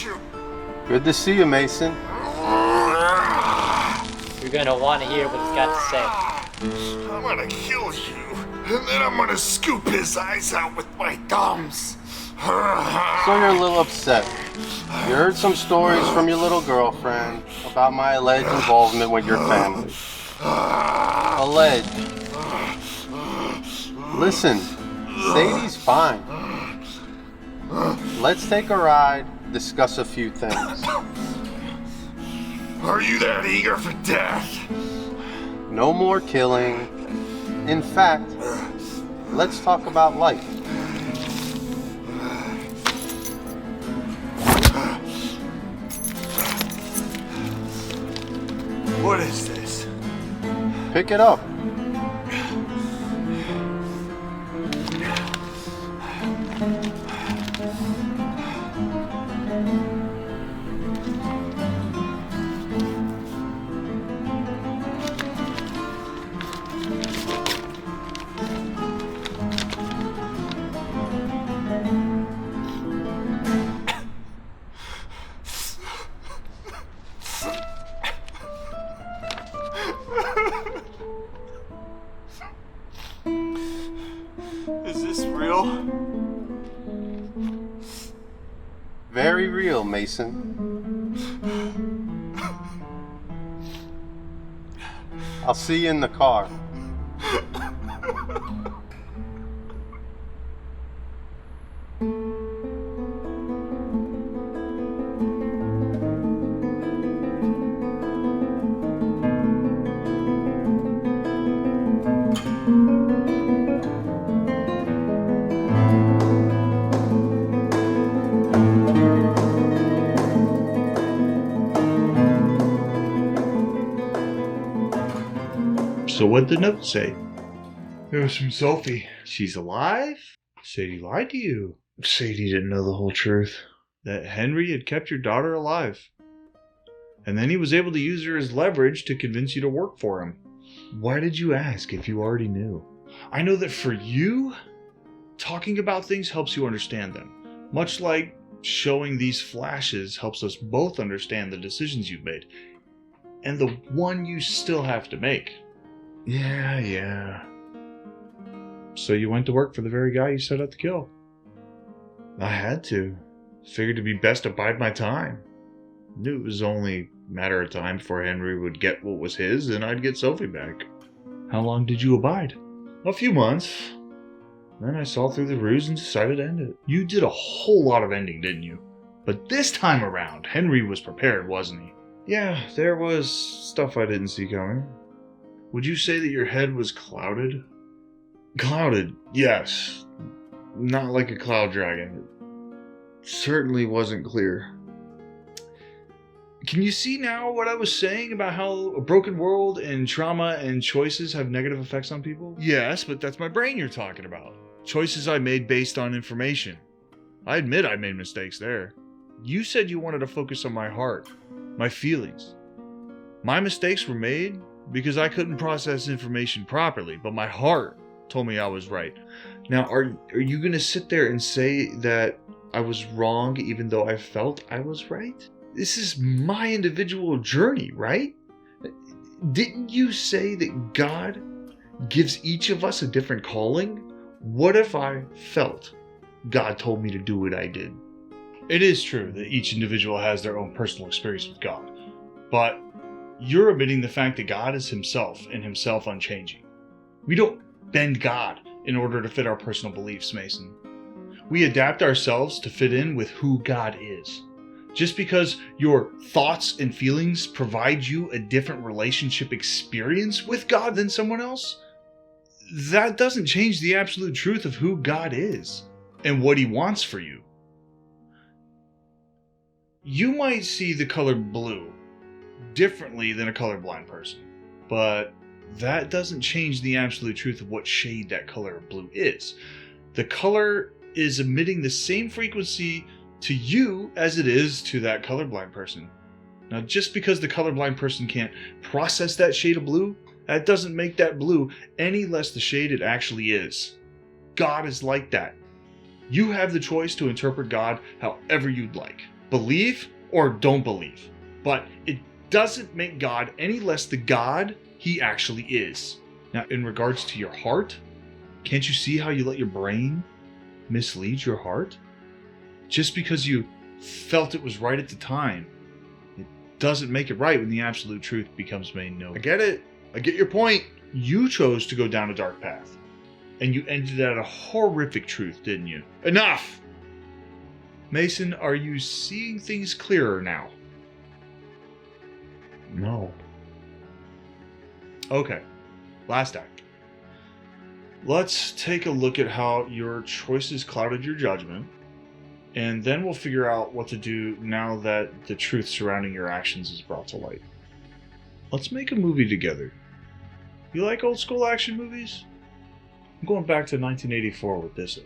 you. Good to see you, Mason. You're gonna want to hear what he's got to say. I'm gonna kill you, and then I'm gonna scoop his eyes out with my thumbs. So you're a little upset. You heard some stories from your little girlfriend about my alleged involvement with your family. Alleged. Listen, Sadie's fine. Let's take a ride, discuss a few things. Are you that eager for death? No more killing. In fact, let's talk about life. What is this? Pick it up. Is this real? Very real, Mason. I'll see you in the car. So what'd the note say? It was from Sophie. She's alive? Sadie lied to you. Sadie didn't know the whole truth. That Henry had kept your daughter alive. And then he was able to use her as leverage to convince you to work for him. Why did you ask if you already knew? I know that for you, talking about things helps you understand them. Much like showing these flashes helps us both understand the decisions you've made. And the one you still have to make. Yeah. So you went to work for the very guy you set out to kill. I had to. Figured it'd be best to bide my time. Knew it was only a matter of time before Henry would get what was his and I'd get Sophie back. How long did you abide? A few months. Then I saw through the ruse and decided to end it. You did a whole lot of ending, didn't you? But this time around, Henry was prepared, wasn't he? Yeah, there was stuff I didn't see coming. Would you say that your head was clouded? Clouded, yes. Not like a cloud dragon. It certainly wasn't clear. Can you see now what I was saying about how a broken world and trauma and choices have negative effects on people? Yes, but that's my brain you're talking about. Choices I made based on information. I admit I made mistakes there. You said you wanted to focus on my heart, my feelings. My mistakes were made because I couldn't process information properly, but my heart told me I was right. Now, are you going to sit there and say that I was wrong even though I felt I was right? This is my individual journey, right? Didn't you say that God gives each of us a different calling? What if I felt God told me to do what I did? It is true that each individual has their own personal experience with God, but you're omitting the fact that God is himself and himself unchanging. We don't bend God in order to fit our personal beliefs, Mason. We adapt ourselves to fit in with who God is. Just because your thoughts and feelings provide you a different relationship experience with God than someone else, that doesn't change the absolute truth of who God is and what he wants for you. You might see the color blue differently than a colorblind person, but that doesn't change the absolute truth of what shade that color of blue is. The color is emitting the same frequency to you as it is to that colorblind person. Now, just because the colorblind person can't process that shade of blue, that doesn't make that blue any less the shade it actually is. God is like that. You have the choice to interpret God however you'd like. Believe or don't believe. But it doesn't make God any less the God he actually is. Now, in regards to your heart, can't you see how you let your brain mislead your heart? Just because you felt it was right at the time, it doesn't make it right when the absolute truth becomes made known. I get it. I get your point. You chose to go down a dark path. And you ended at a horrific truth, didn't you? Enough! Mason, are you seeing things clearer now? No. Okay. Last act. Let's take a look at how your choices clouded your judgment, and then we'll figure out what to do now that the truth surrounding your actions is brought to light. Let's make a movie together. You like old school action movies? I'm going back to 1984 with this.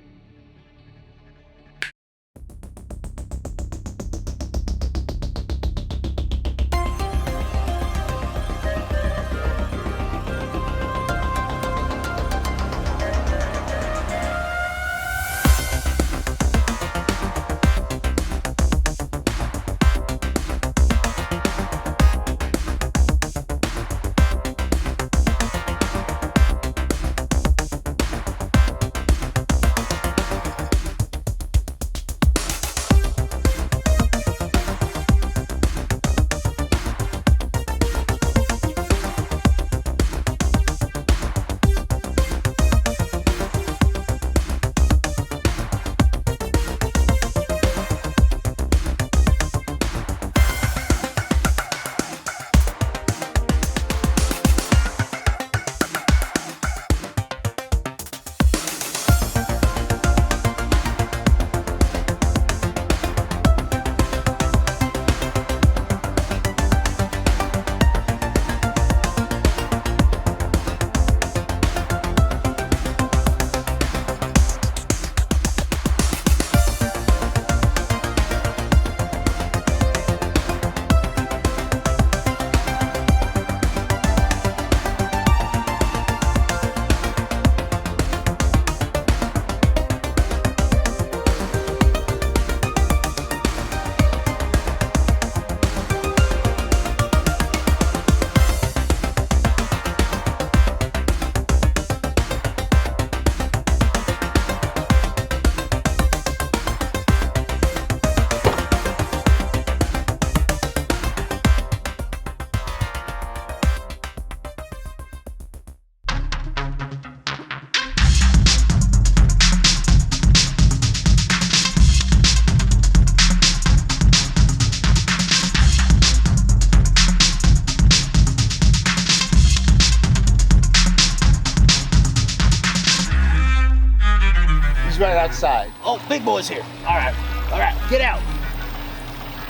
Right outside. Oh, big boy's here. All right, get out.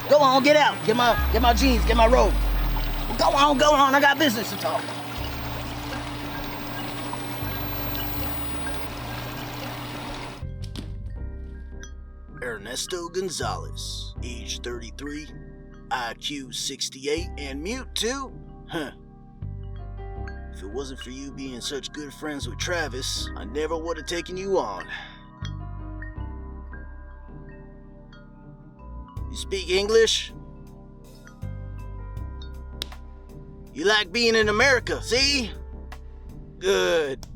Go on, get out. Get my jeans, get my robe. Go on, I got business to talk. Ernesto Gonzalez, age 33, IQ 68, and mute too? Huh. If it wasn't for you being such good friends with Travis, I never would have taken you on. You speak English? You like being in America, see? Good.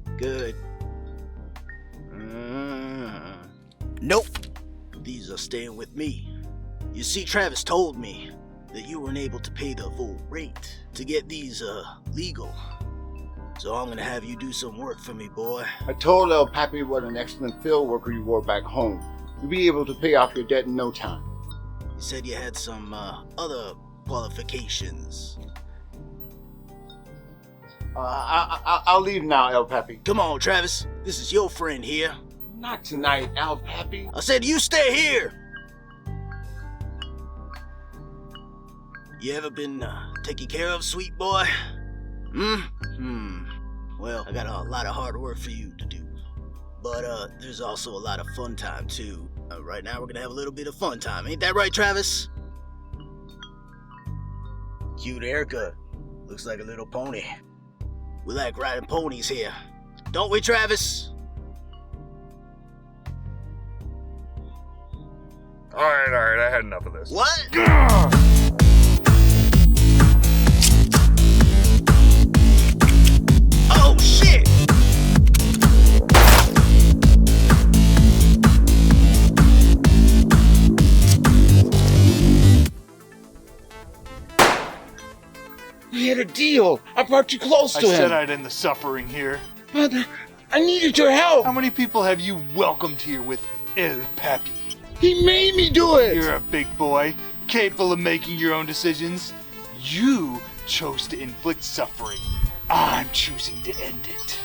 Nope. These are staying with me. You see, Travis told me that you weren't able to pay the full rate to get these, legal. So I'm gonna have you do some work for me, boy. I told El Papi what an excellent field worker you were back home. You'll be able to pay off your debt in no time. You said you had some, other qualifications. I'll leave now, El Papi. Come on, Travis. This is your friend here. Not tonight, El Papi. I said you stay here. You ever been, taken care of, sweet boy? Well, I got a lot of hard work for you to do. But, there's also a lot of fun time, too. Right now, we're gonna have a little bit of fun time. Ain't that right, Travis? Cute haircut. Looks like a little pony. We like riding ponies here. Don't we, Travis? All right, I had enough of this. What? Oh, shit! We had a deal. I brought you close to I him. said I'd end the suffering here. Father, I needed your help. How many people have you welcomed here with El Papi? He made me do it. You're a big boy, capable of making your own decisions. You chose to inflict suffering. I'm choosing to end it.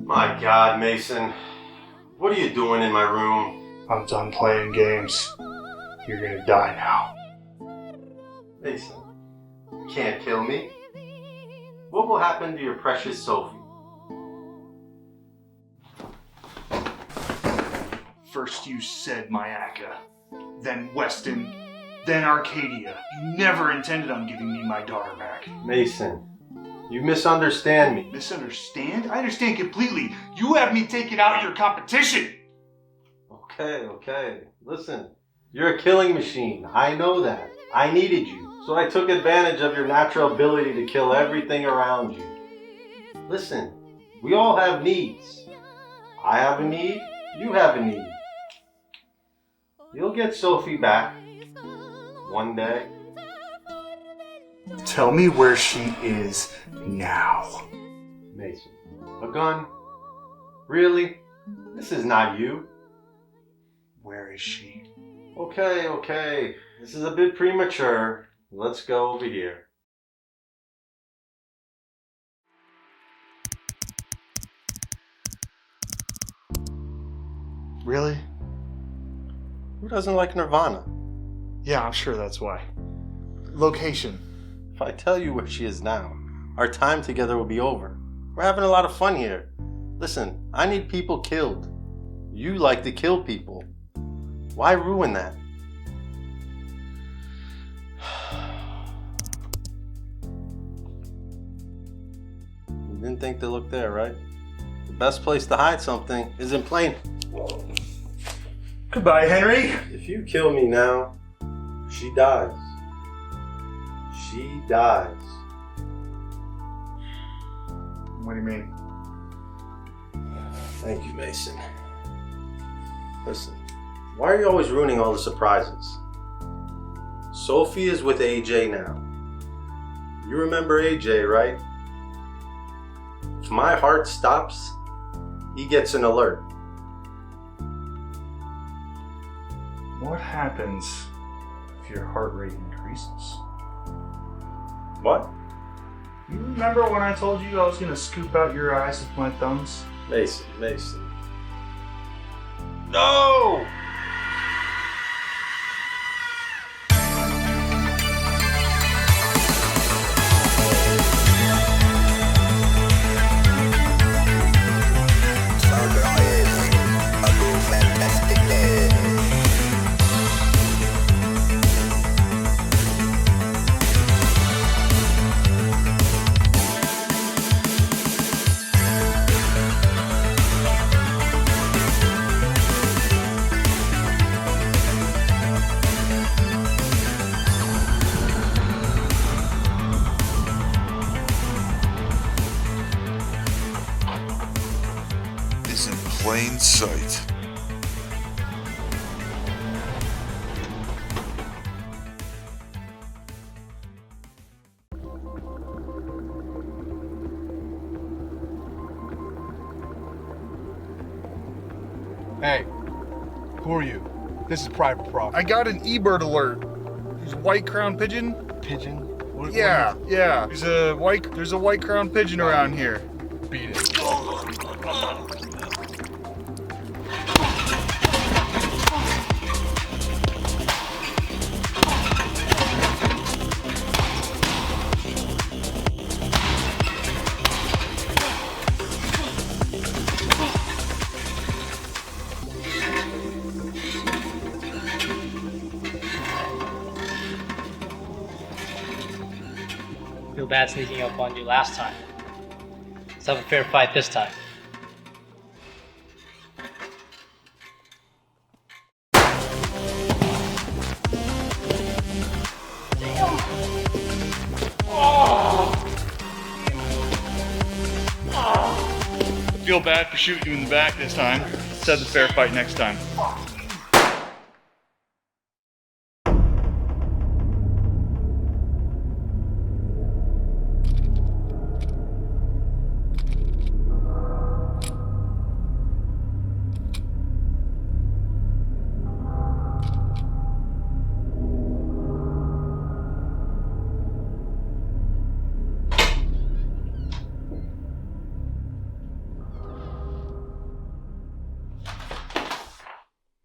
My God, Mason. What are you doing in my room? I'm done playing games. You're gonna die now. Mason, you can't kill me. What will happen to your precious Sophie? First you said Myaka, then Weston, then Arcadia. You never intended on giving me my daughter back. Mason, you misunderstand me. Misunderstand? I understand completely. You have me taking out your competition. Okay. Listen, you're a killing machine. I know that. I needed you. So I took advantage of your natural ability to kill everything around you. Listen, we all have needs. I have a need. You have a need. You'll get Sophie back. One day. Tell me where she is now. Mason, a gun? Really? This is not you. Where is she? Okay. This is a bit premature. Let's go over here. Really? Who doesn't like Nirvana? Yeah, I'm sure that's why. Location. If I tell you where she is now, our time together will be over. We're having a lot of fun here. Listen, I need people killed. You like to kill people. Why ruin that? You didn't think to look there, right? The best place to hide something is in plain. Goodbye, Henry. If you kill me now, she dies. She dies. What do you mean? Thank you, Mason. Listen, why are you always ruining all the surprises? Sophie is with AJ now. You remember AJ, right? If my heart stops, he gets an alert. What happens if your heart rate increases? What? You remember when I told you I was gonna scoop out your eyes with my thumbs? Mason. No! sight. Hey, who are you? This is private property. I got an eBird alert. There's a white crown pigeon. Pigeon? What Yeah, is it? yeah. There's a white crown pigeon around here. Beat it. Feel bad sneaking up on you last time. Let's have a fair fight this time. I feel bad for shooting you in the back this time. Let's have the fair fight next time.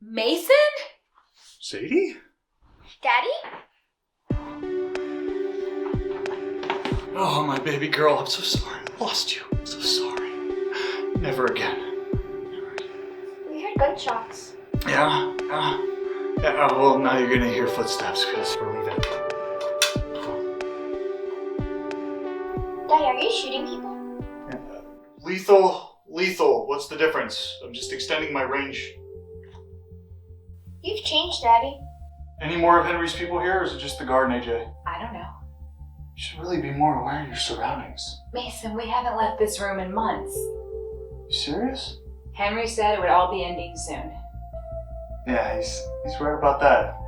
Mason? Sadie? Daddy? Oh, my baby girl, I'm so sorry. I lost you. I'm so sorry. Never again. We heard gunshots. Yeah. Well, now you're gonna hear footsteps because we're leaving. Daddy, are you shooting people? Lethal. What's the difference? I'm just extending my range. You've changed, Daddy. Any more of Henry's people here, or is it just the garden, AJ? I don't know. You should really be more aware of your surroundings. Mason, we haven't left this room in months. You serious? Henry said it would all be ending soon. Yeah, he's right about that.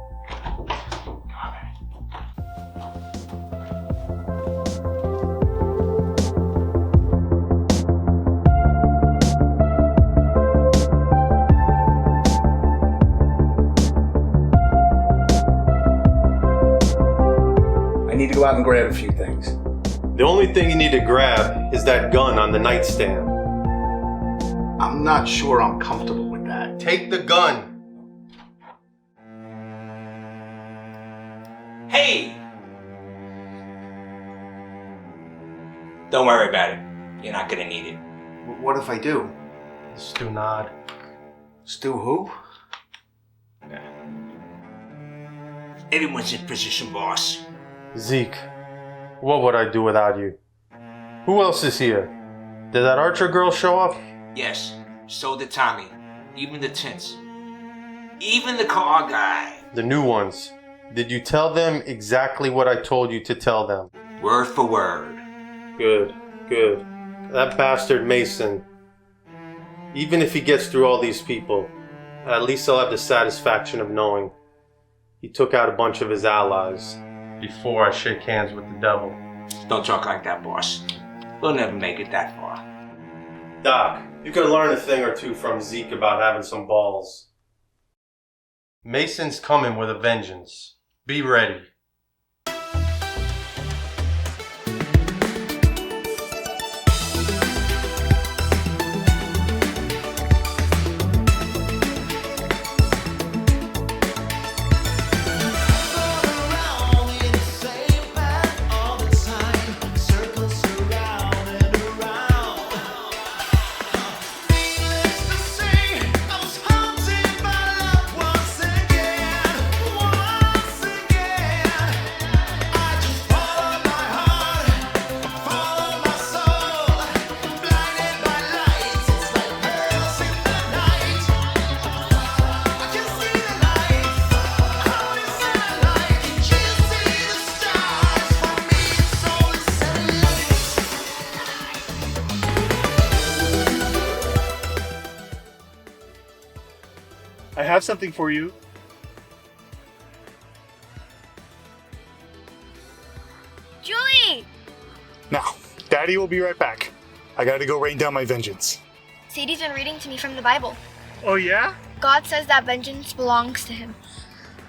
I need to go out and grab a few things. The only thing you need to grab is that gun on the nightstand. I'm not sure I'm comfortable with that. Take the gun. Hey! Don't worry about it. You're not gonna need it. What if I do? Stu nod. Stu who? Everyone's in position, boss. Zeke, what would I do without you? Who else is here? Did that Archer girl show up? Yes, so did Tommy. Even the tints. Even the car guy. The new ones. Did you tell them exactly what I told you to tell them? Word for word. Good. That bastard Mason. Even if he gets through all these people, at least I'll have the satisfaction of knowing he took out a bunch of his allies before I shake hands with the devil. Don't talk like that, boss. We'll never make it that far. Doc, you can learn a thing or two from Zeke about having some balls. Mason's coming with a vengeance. Be ready. Once again. have something for you. Julie! Now, Daddy will be right back. I gotta go rain down my vengeance. Sadie's been reading to me from the Bible. Oh, yeah? God says that vengeance belongs to him.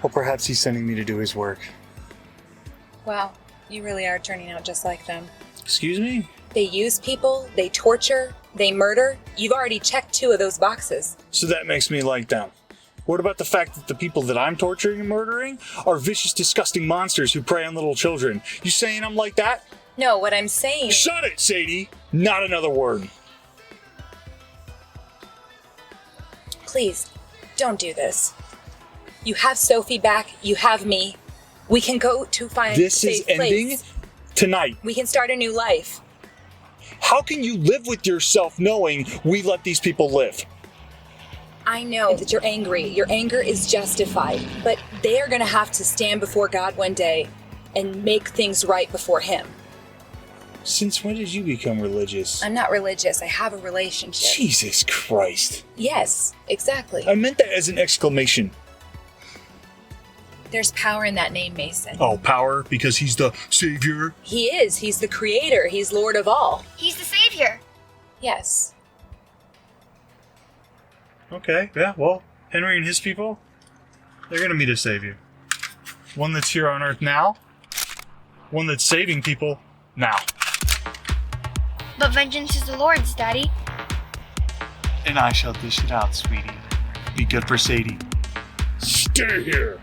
Well, perhaps he's sending me to do his work. Wow, you really are turning out just like them. Excuse me? They use people, they torture, they murder. You've already checked 2 of those boxes. So that makes me like them. What about the fact that the people that I'm torturing and murdering are vicious, disgusting monsters who prey on little children? You saying I'm like that? No, what I'm saying... Shut it, Sadie! Not another word. Please, don't do this. You have Sophie back, you have me. We can go to find This a is safe ending place. tonight. We can start a new life. How can you live with yourself knowing we let these people live? I know that you're angry. Your anger is justified. But they are going to have to stand before God one day and make things right before Him. Since when did you become religious? I'm not religious. I have a relationship. Jesus Christ. Yes, exactly. I meant that as an exclamation. There's power in that name, Mason. Oh, power? Because he's the savior? He is. He's the creator. He's Lord of all. He's the savior. Yes. Okay, yeah, well, Henry and his people, they're gonna meet a savior. One that's here on Earth now, one that's saving people now. But vengeance is the Lord's, Daddy. And I shall dish it out, sweetie. Be good for Sadie. Stay here!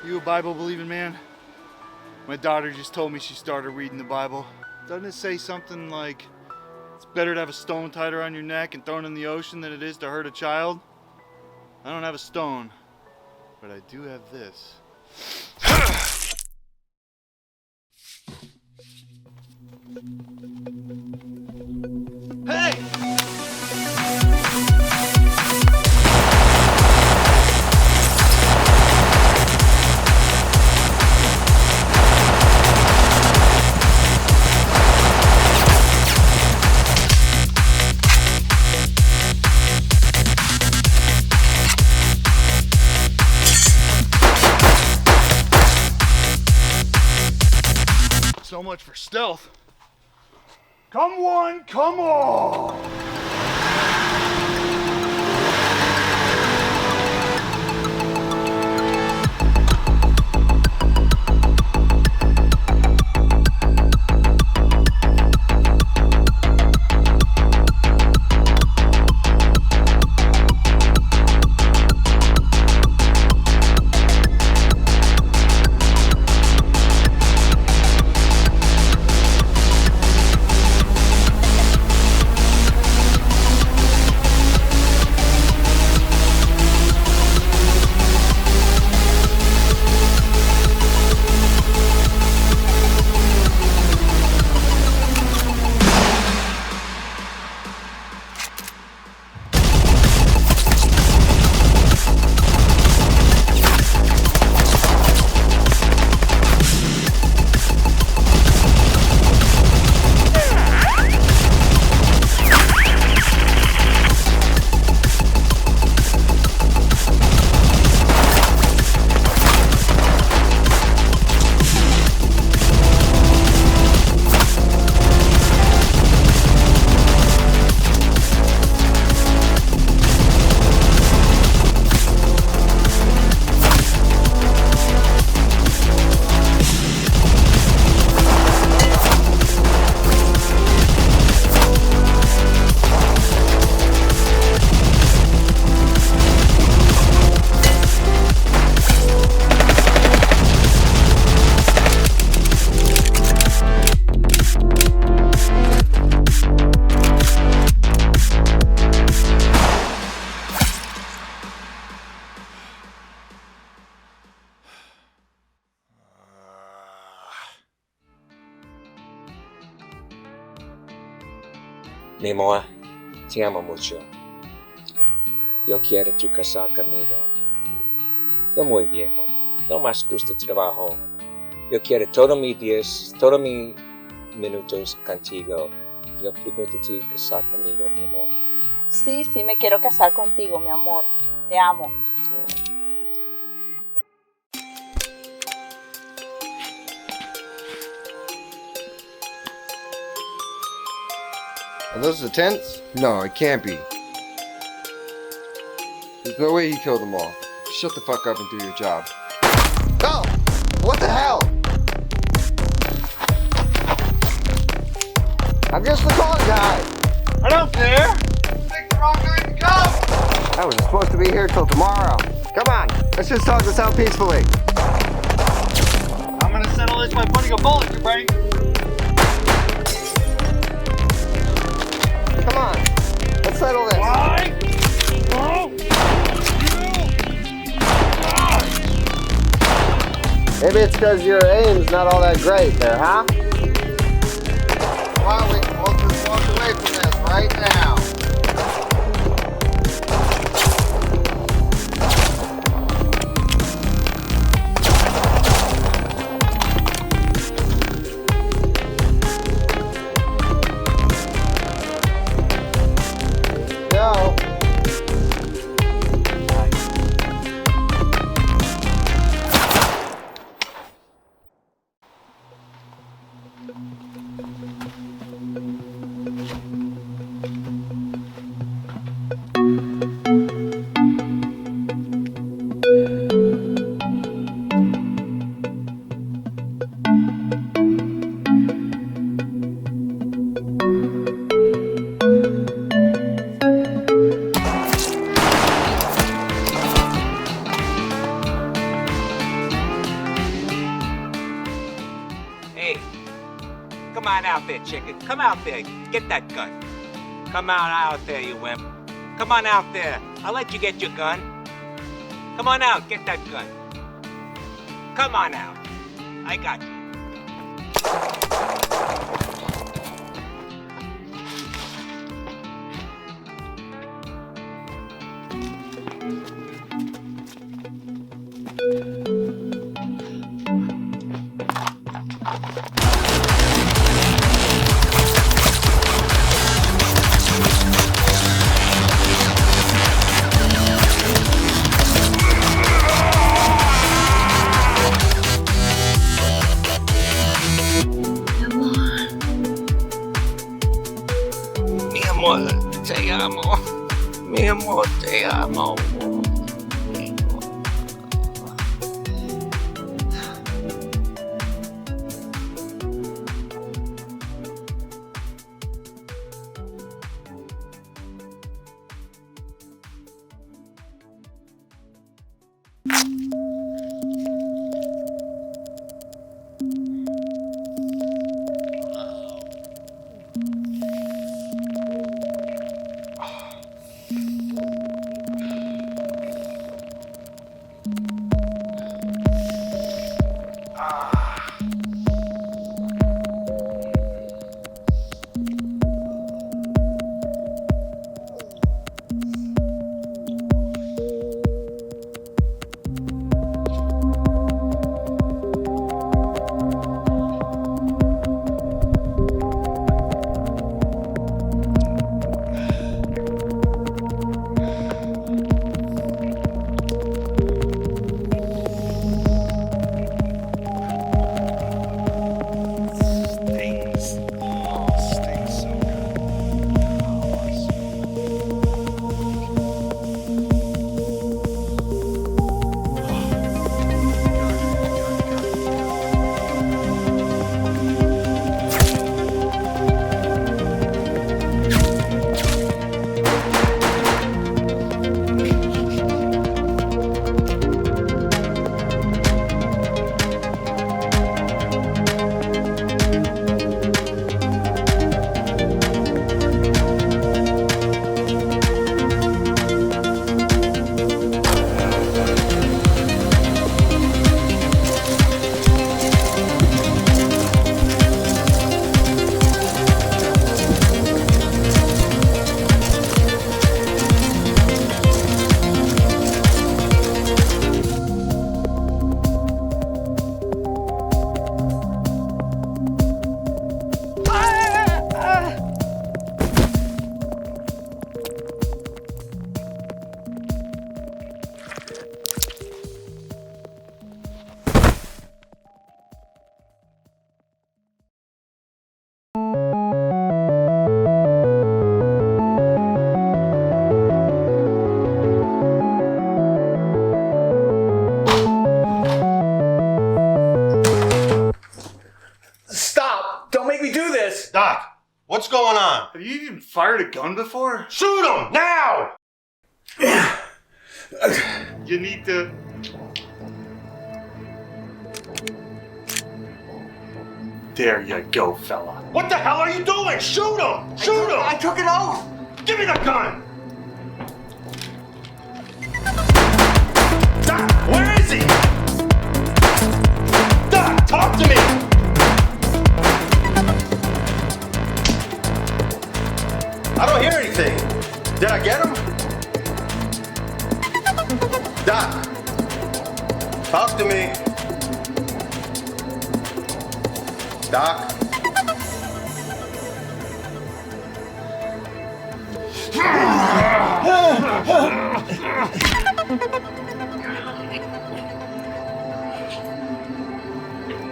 You a Bible-believing man? My daughter just told me she started reading the Bible. Doesn't it say something like, it's better to have a stone tied around your neck and thrown in the ocean than it is to hurt a child? I don't have a stone, but I do have this. Hey! So much for stealth. Come one, come all! Mi amor, te amo mucho. Yo quiero tu casar conmigo. Yo muy viejo, no más gusta trabajo. Yo quiero todos mis días, todos mis minutos contigo. Yo pregunto a ti casar conmigo, mi amor. Sí, sí, me quiero casar contigo, mi amor. Te amo. Are those the tents? No, it can't be. There's no way he killed them all. Shut the fuck up and do your job. No! What the hell? I'm just the call guy. I don't care. Picked the wrong night to come. I wasn't supposed to be here till tomorrow. Come on, let's just talk this out peacefully. I'm gonna settle this by putting a bullet in your brain. Come on, let's settle this. Why? Oh. Maybe it's because your aim's not all that great there, huh? Why don't we all just walk away from this right now? Go. Hey, come on out there, chicken. Come out there. Get that gun. Come on out there, you wimp. Come on out there. I'll let you get your gun. Come on out. Get that gun. Come on out. I got you. Mi amor, te amo. Mi amor, te amo. What's going on? Have you even fired a gun before? Shoot him now! You need to. There you go, fella. What the hell are you doing? Shoot him! Shoot him! I took an oath! Give me the gun! Doc, where is he? Doc, talk to me! I don't hear anything. Did I get him? Doc, talk to me. Doc.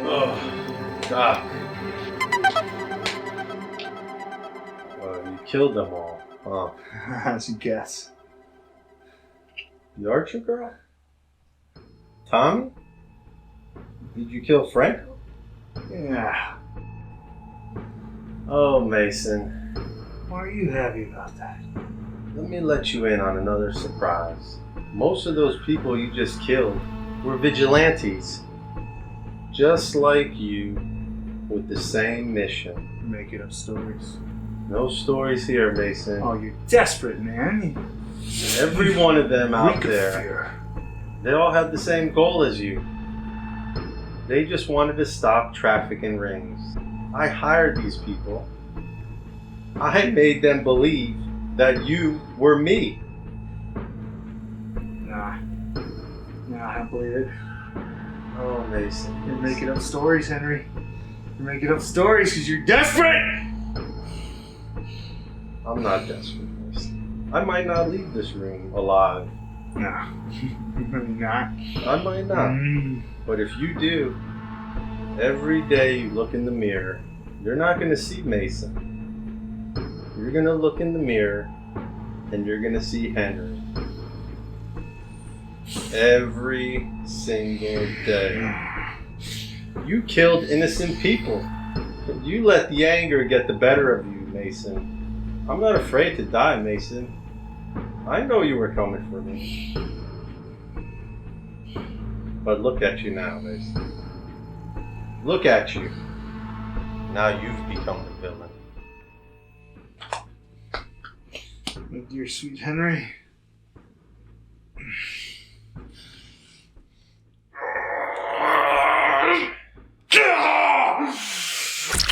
Oh, Doc. You killed them all, huh? How'd you guess? The Archer girl? Tommy? Did you kill Frank? Yeah. Oh, Mason. Why are you happy about that? Let me let you in on another surprise. Most of those people you just killed were vigilantes. Just like you, with the same mission. You're making up stories. No stories here, Mason. Oh, you're desperate, man. Every one of them out Reek of there, fear. they all had the same goal as you. They just wanted to stop trafficking rings. I hired these people. I made them believe that you were me. Nah, I don't believe it. Oh, Mason. You're making up stories, Henry. You're making up stories because you're desperate! I'm not desperate, Mason. I might not leave this room alive. No, maybe not. I might not. But if you do, every day you look in the mirror, you're not going to see Mason. You're going to look in the mirror and you're going to see Henry. Every single day. You killed innocent people. You let the anger get the better of you, Mason. I'm not afraid to die, Mason. I know you were coming for me. But look at you now, Mason. Look at you. Now you've become the villain. My dear sweet Henry.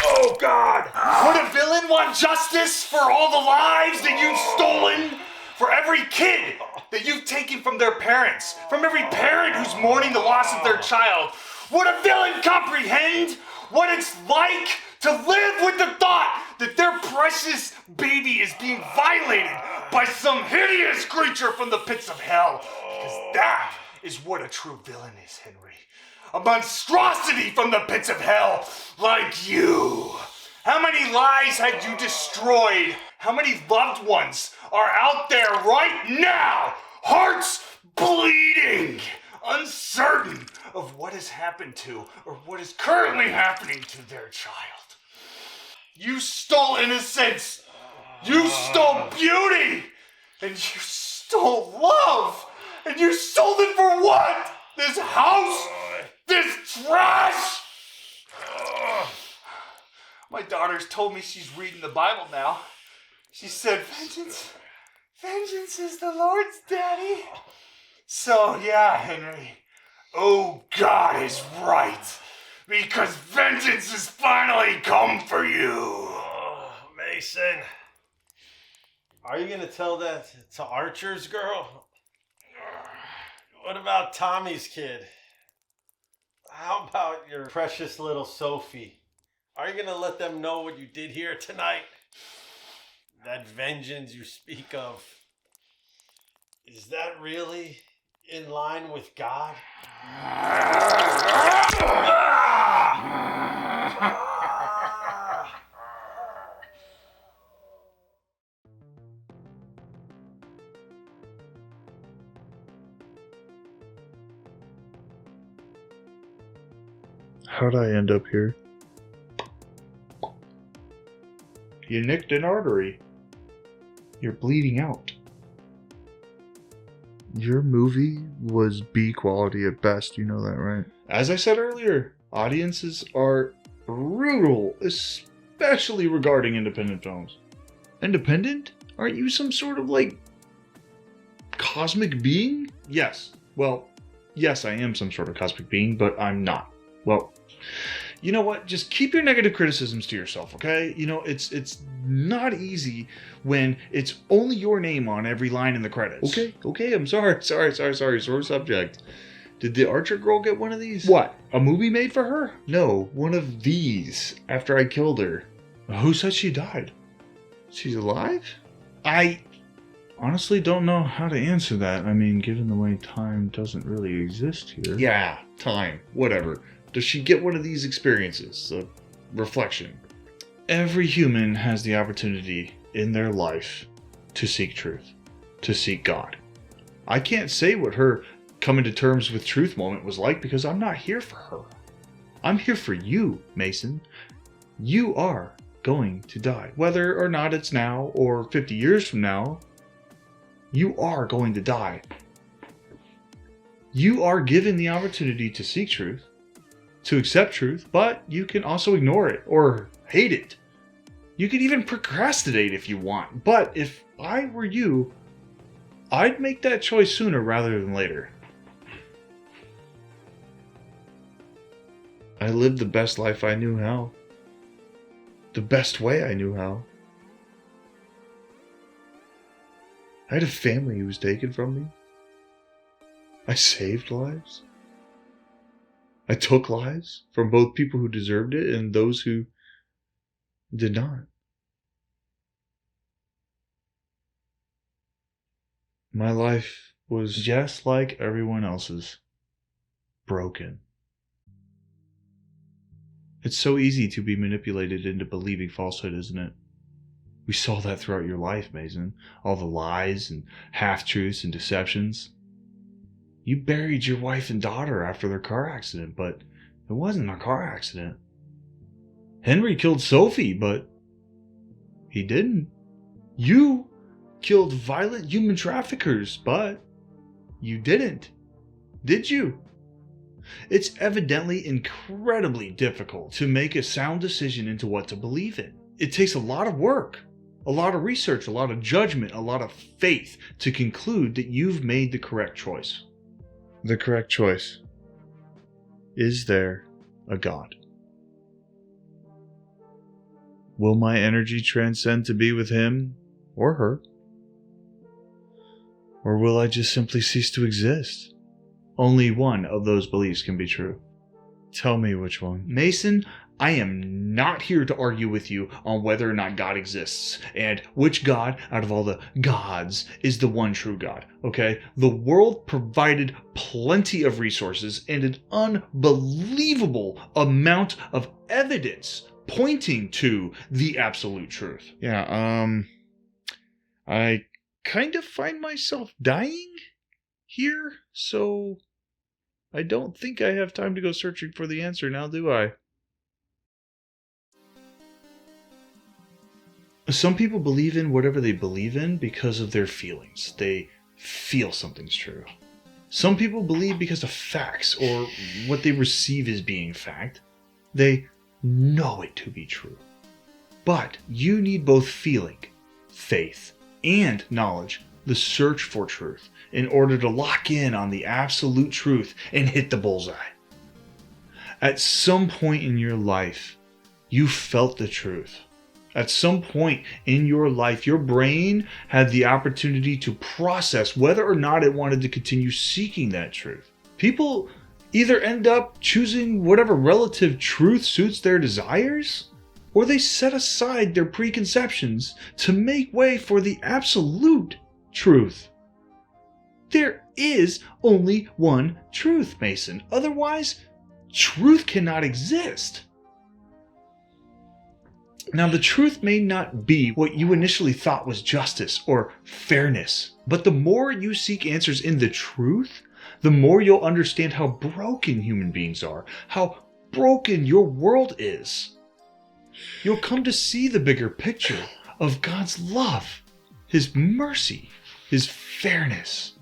Oh God! Would a villain want justice for all the lives that you've stolen? For every kid that you've taken from their parents? From every parent who's mourning the loss of their child? Would a villain comprehend what it's like to live with the thought that their precious baby is being violated by some hideous creature from the pits of hell? Because that is what a true villain is, Henry. A monstrosity from the pits of hell, like you. How many lives had you destroyed? How many loved ones are out there right now, hearts bleeding, uncertain of what has happened to or what is currently happening to their child? You stole innocence. You stole beauty. And you stole love. And you stole it for what? This house? This trash? My daughter's told me she's reading the Bible now. She said, vengeance is the Lord's, Daddy. So yeah, Henry. Oh, God is right. Because vengeance has finally come for you. Oh, Mason. Are you going to tell that to Archer's girl? What about Tommy's kid? How about your precious little Sophie? Are you going to let them know what you did here tonight? That vengeance you speak of, is that really in line with God? How'd I end up here? You nicked an artery. You're bleeding out. Your movie was B quality at best, you know that, right? As I said earlier, audiences are brutal, especially regarding independent films. Independent? Aren't you some sort of, like, cosmic being? Yes. Well, yes, I am some sort of cosmic being, but I'm not. Well, you know what? Just keep your negative criticisms to yourself, okay? You know, it's not easy when it's only your name on every line in the credits. Okay, I'm sorry. Sore subject. Did the Archer girl get one of these? What? A movie made for her? No, one of these after I killed her. Who said she died? She's alive? I honestly don't know how to answer that. I mean, given the way time doesn't really exist here. Yeah, time. Whatever. Does she get one of these experiences? A reflection. Every human has the opportunity in their life to seek truth, to seek God. I can't say what her coming to terms with truth moment was like because I'm not here for her. I'm here for you, Mason. You are going to die. Whether or not it's now or 50 years from now, you are going to die. You are given the opportunity to seek truth, to accept truth, but you can also ignore it or hate it. You could even procrastinate if you want. But if I were you, I'd make that choice sooner rather than later. I lived the best life I knew how. The best way I knew how. I had a family who was taken from me. I saved lives. I took lives from both people who deserved it and those who did not. My life was just like everyone else's. Broken. It's so easy to be manipulated into believing falsehood, isn't it? We saw that throughout your life, Mason. All the lies and half-truths and deceptions. You buried your wife and daughter after their car accident, but it wasn't a car accident. Henry killed Sophie, but he didn't. You killed violent human traffickers, but you didn't. Did you? It's evidently incredibly difficult to make a sound decision into what to believe in. It takes a lot of work, a lot of research, a lot of judgment, a lot of faith to conclude that you've made the correct choice. The correct choice. Is there a God? Will my energy transcend to be with him or her? Or will I just simply cease to exist? Only one of those beliefs can be true. Tell me which one. Mason, I am not here to argue with you on whether or not God exists and which God out of all the gods is the one true God, okay? The world provided plenty of resources and an unbelievable amount of evidence pointing to the absolute truth. Yeah, I kind of find myself dying here, so I don't think I have time to go searching for the answer now, do I? Some people believe in whatever they believe in because of their feelings. They feel something's true. Some people believe because of facts or what they receive as being fact. They know it to be true. But you need both feeling, faith, and knowledge, the search for truth, in order to lock in on the absolute truth and hit the bullseye. At some point in your life, you felt the truth. At some point in your life, your brain had the opportunity to process whether or not it wanted to continue seeking that truth. People either end up choosing whatever relative truth suits their desires, or they set aside their preconceptions to make way for the absolute truth. There is only one truth, Mason. Otherwise, truth cannot exist. Now, the truth may not be what you initially thought was justice or fairness, but the more you seek answers in the truth, the more you'll understand how broken human beings are, how broken your world is. you'll come to see the bigger picture of God's love, His mercy, His fairness.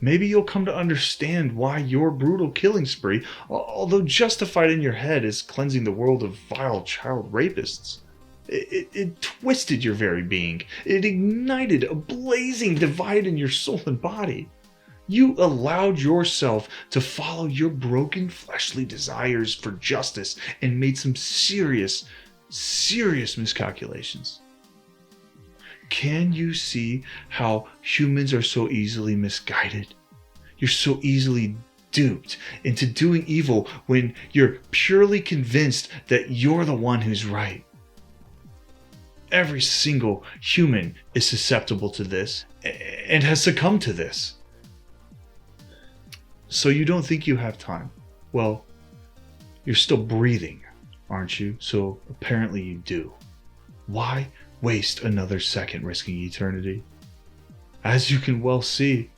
Maybe you'll come to understand why your brutal killing spree, although justified in your head as cleansing the world of vile child rapists, it twisted your very being. It ignited a blazing divide in your soul and body. You allowed yourself to follow your broken fleshly desires for justice and made some serious miscalculations. Can you see how humans are so easily misguided? You're so easily duped into doing evil when you're purely convinced that you're the one who's right. Every single human is susceptible to this and has succumbed to this. So you don't think you have time? Well, you're still breathing, aren't you? So apparently you do. Why waste another second risking eternity? As you can well see,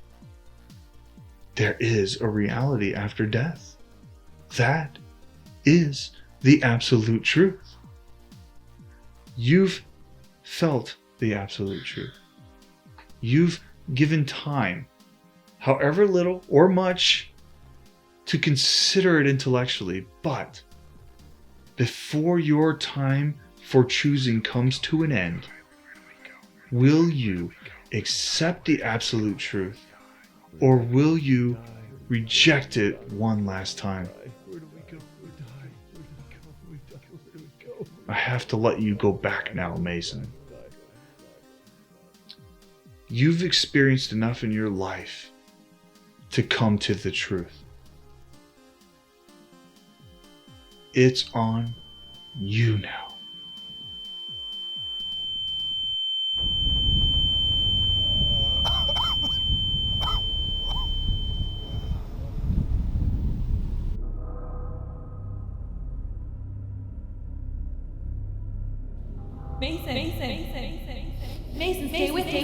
there is a reality after death. That is the absolute truth. You've felt the absolute truth. You've given time, however little or much, to consider it intellectually, but before your time for choosing comes to an end, will you accept the absolute truth, or will you reject it one last time? I have to let you go back now, Mason. You've experienced enough in your life to come to the truth. It's on you now. Mason, stay with me.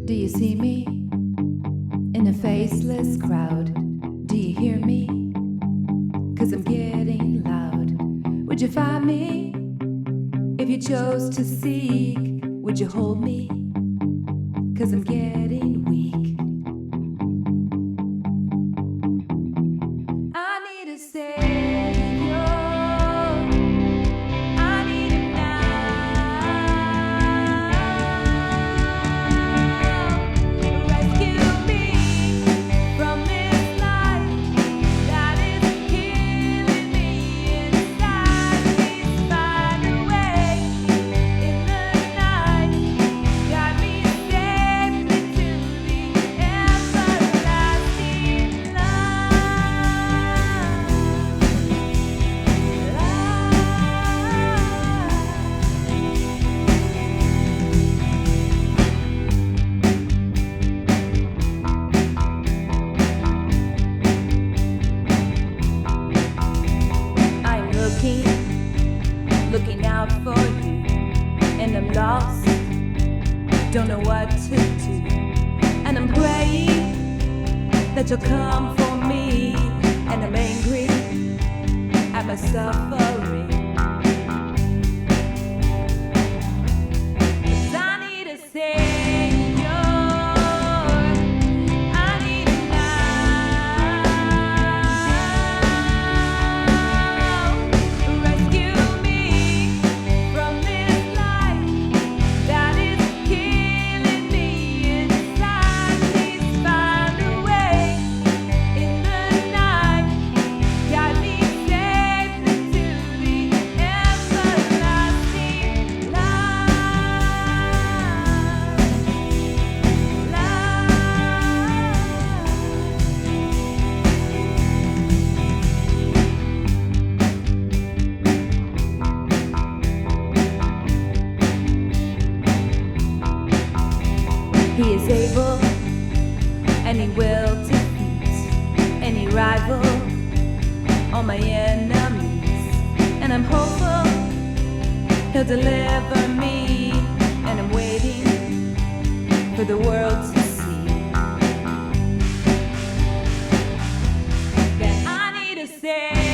Do you see me in a faceless crowd? Do you hear me? 'Cause I'm getting loud. Would you find me if you chose to seek? Would you hold me? 'Cause I'm getting weak. I need a savior. I need him looking out for you, and I'm lost, don't know what to do, and I'm praying that you'll come for me, and I'm angry at my suffering. 'Cause I need a savior, I need him now. I'm hopeful he'll deliver me, and I'm waiting for the world to see that I need a savior.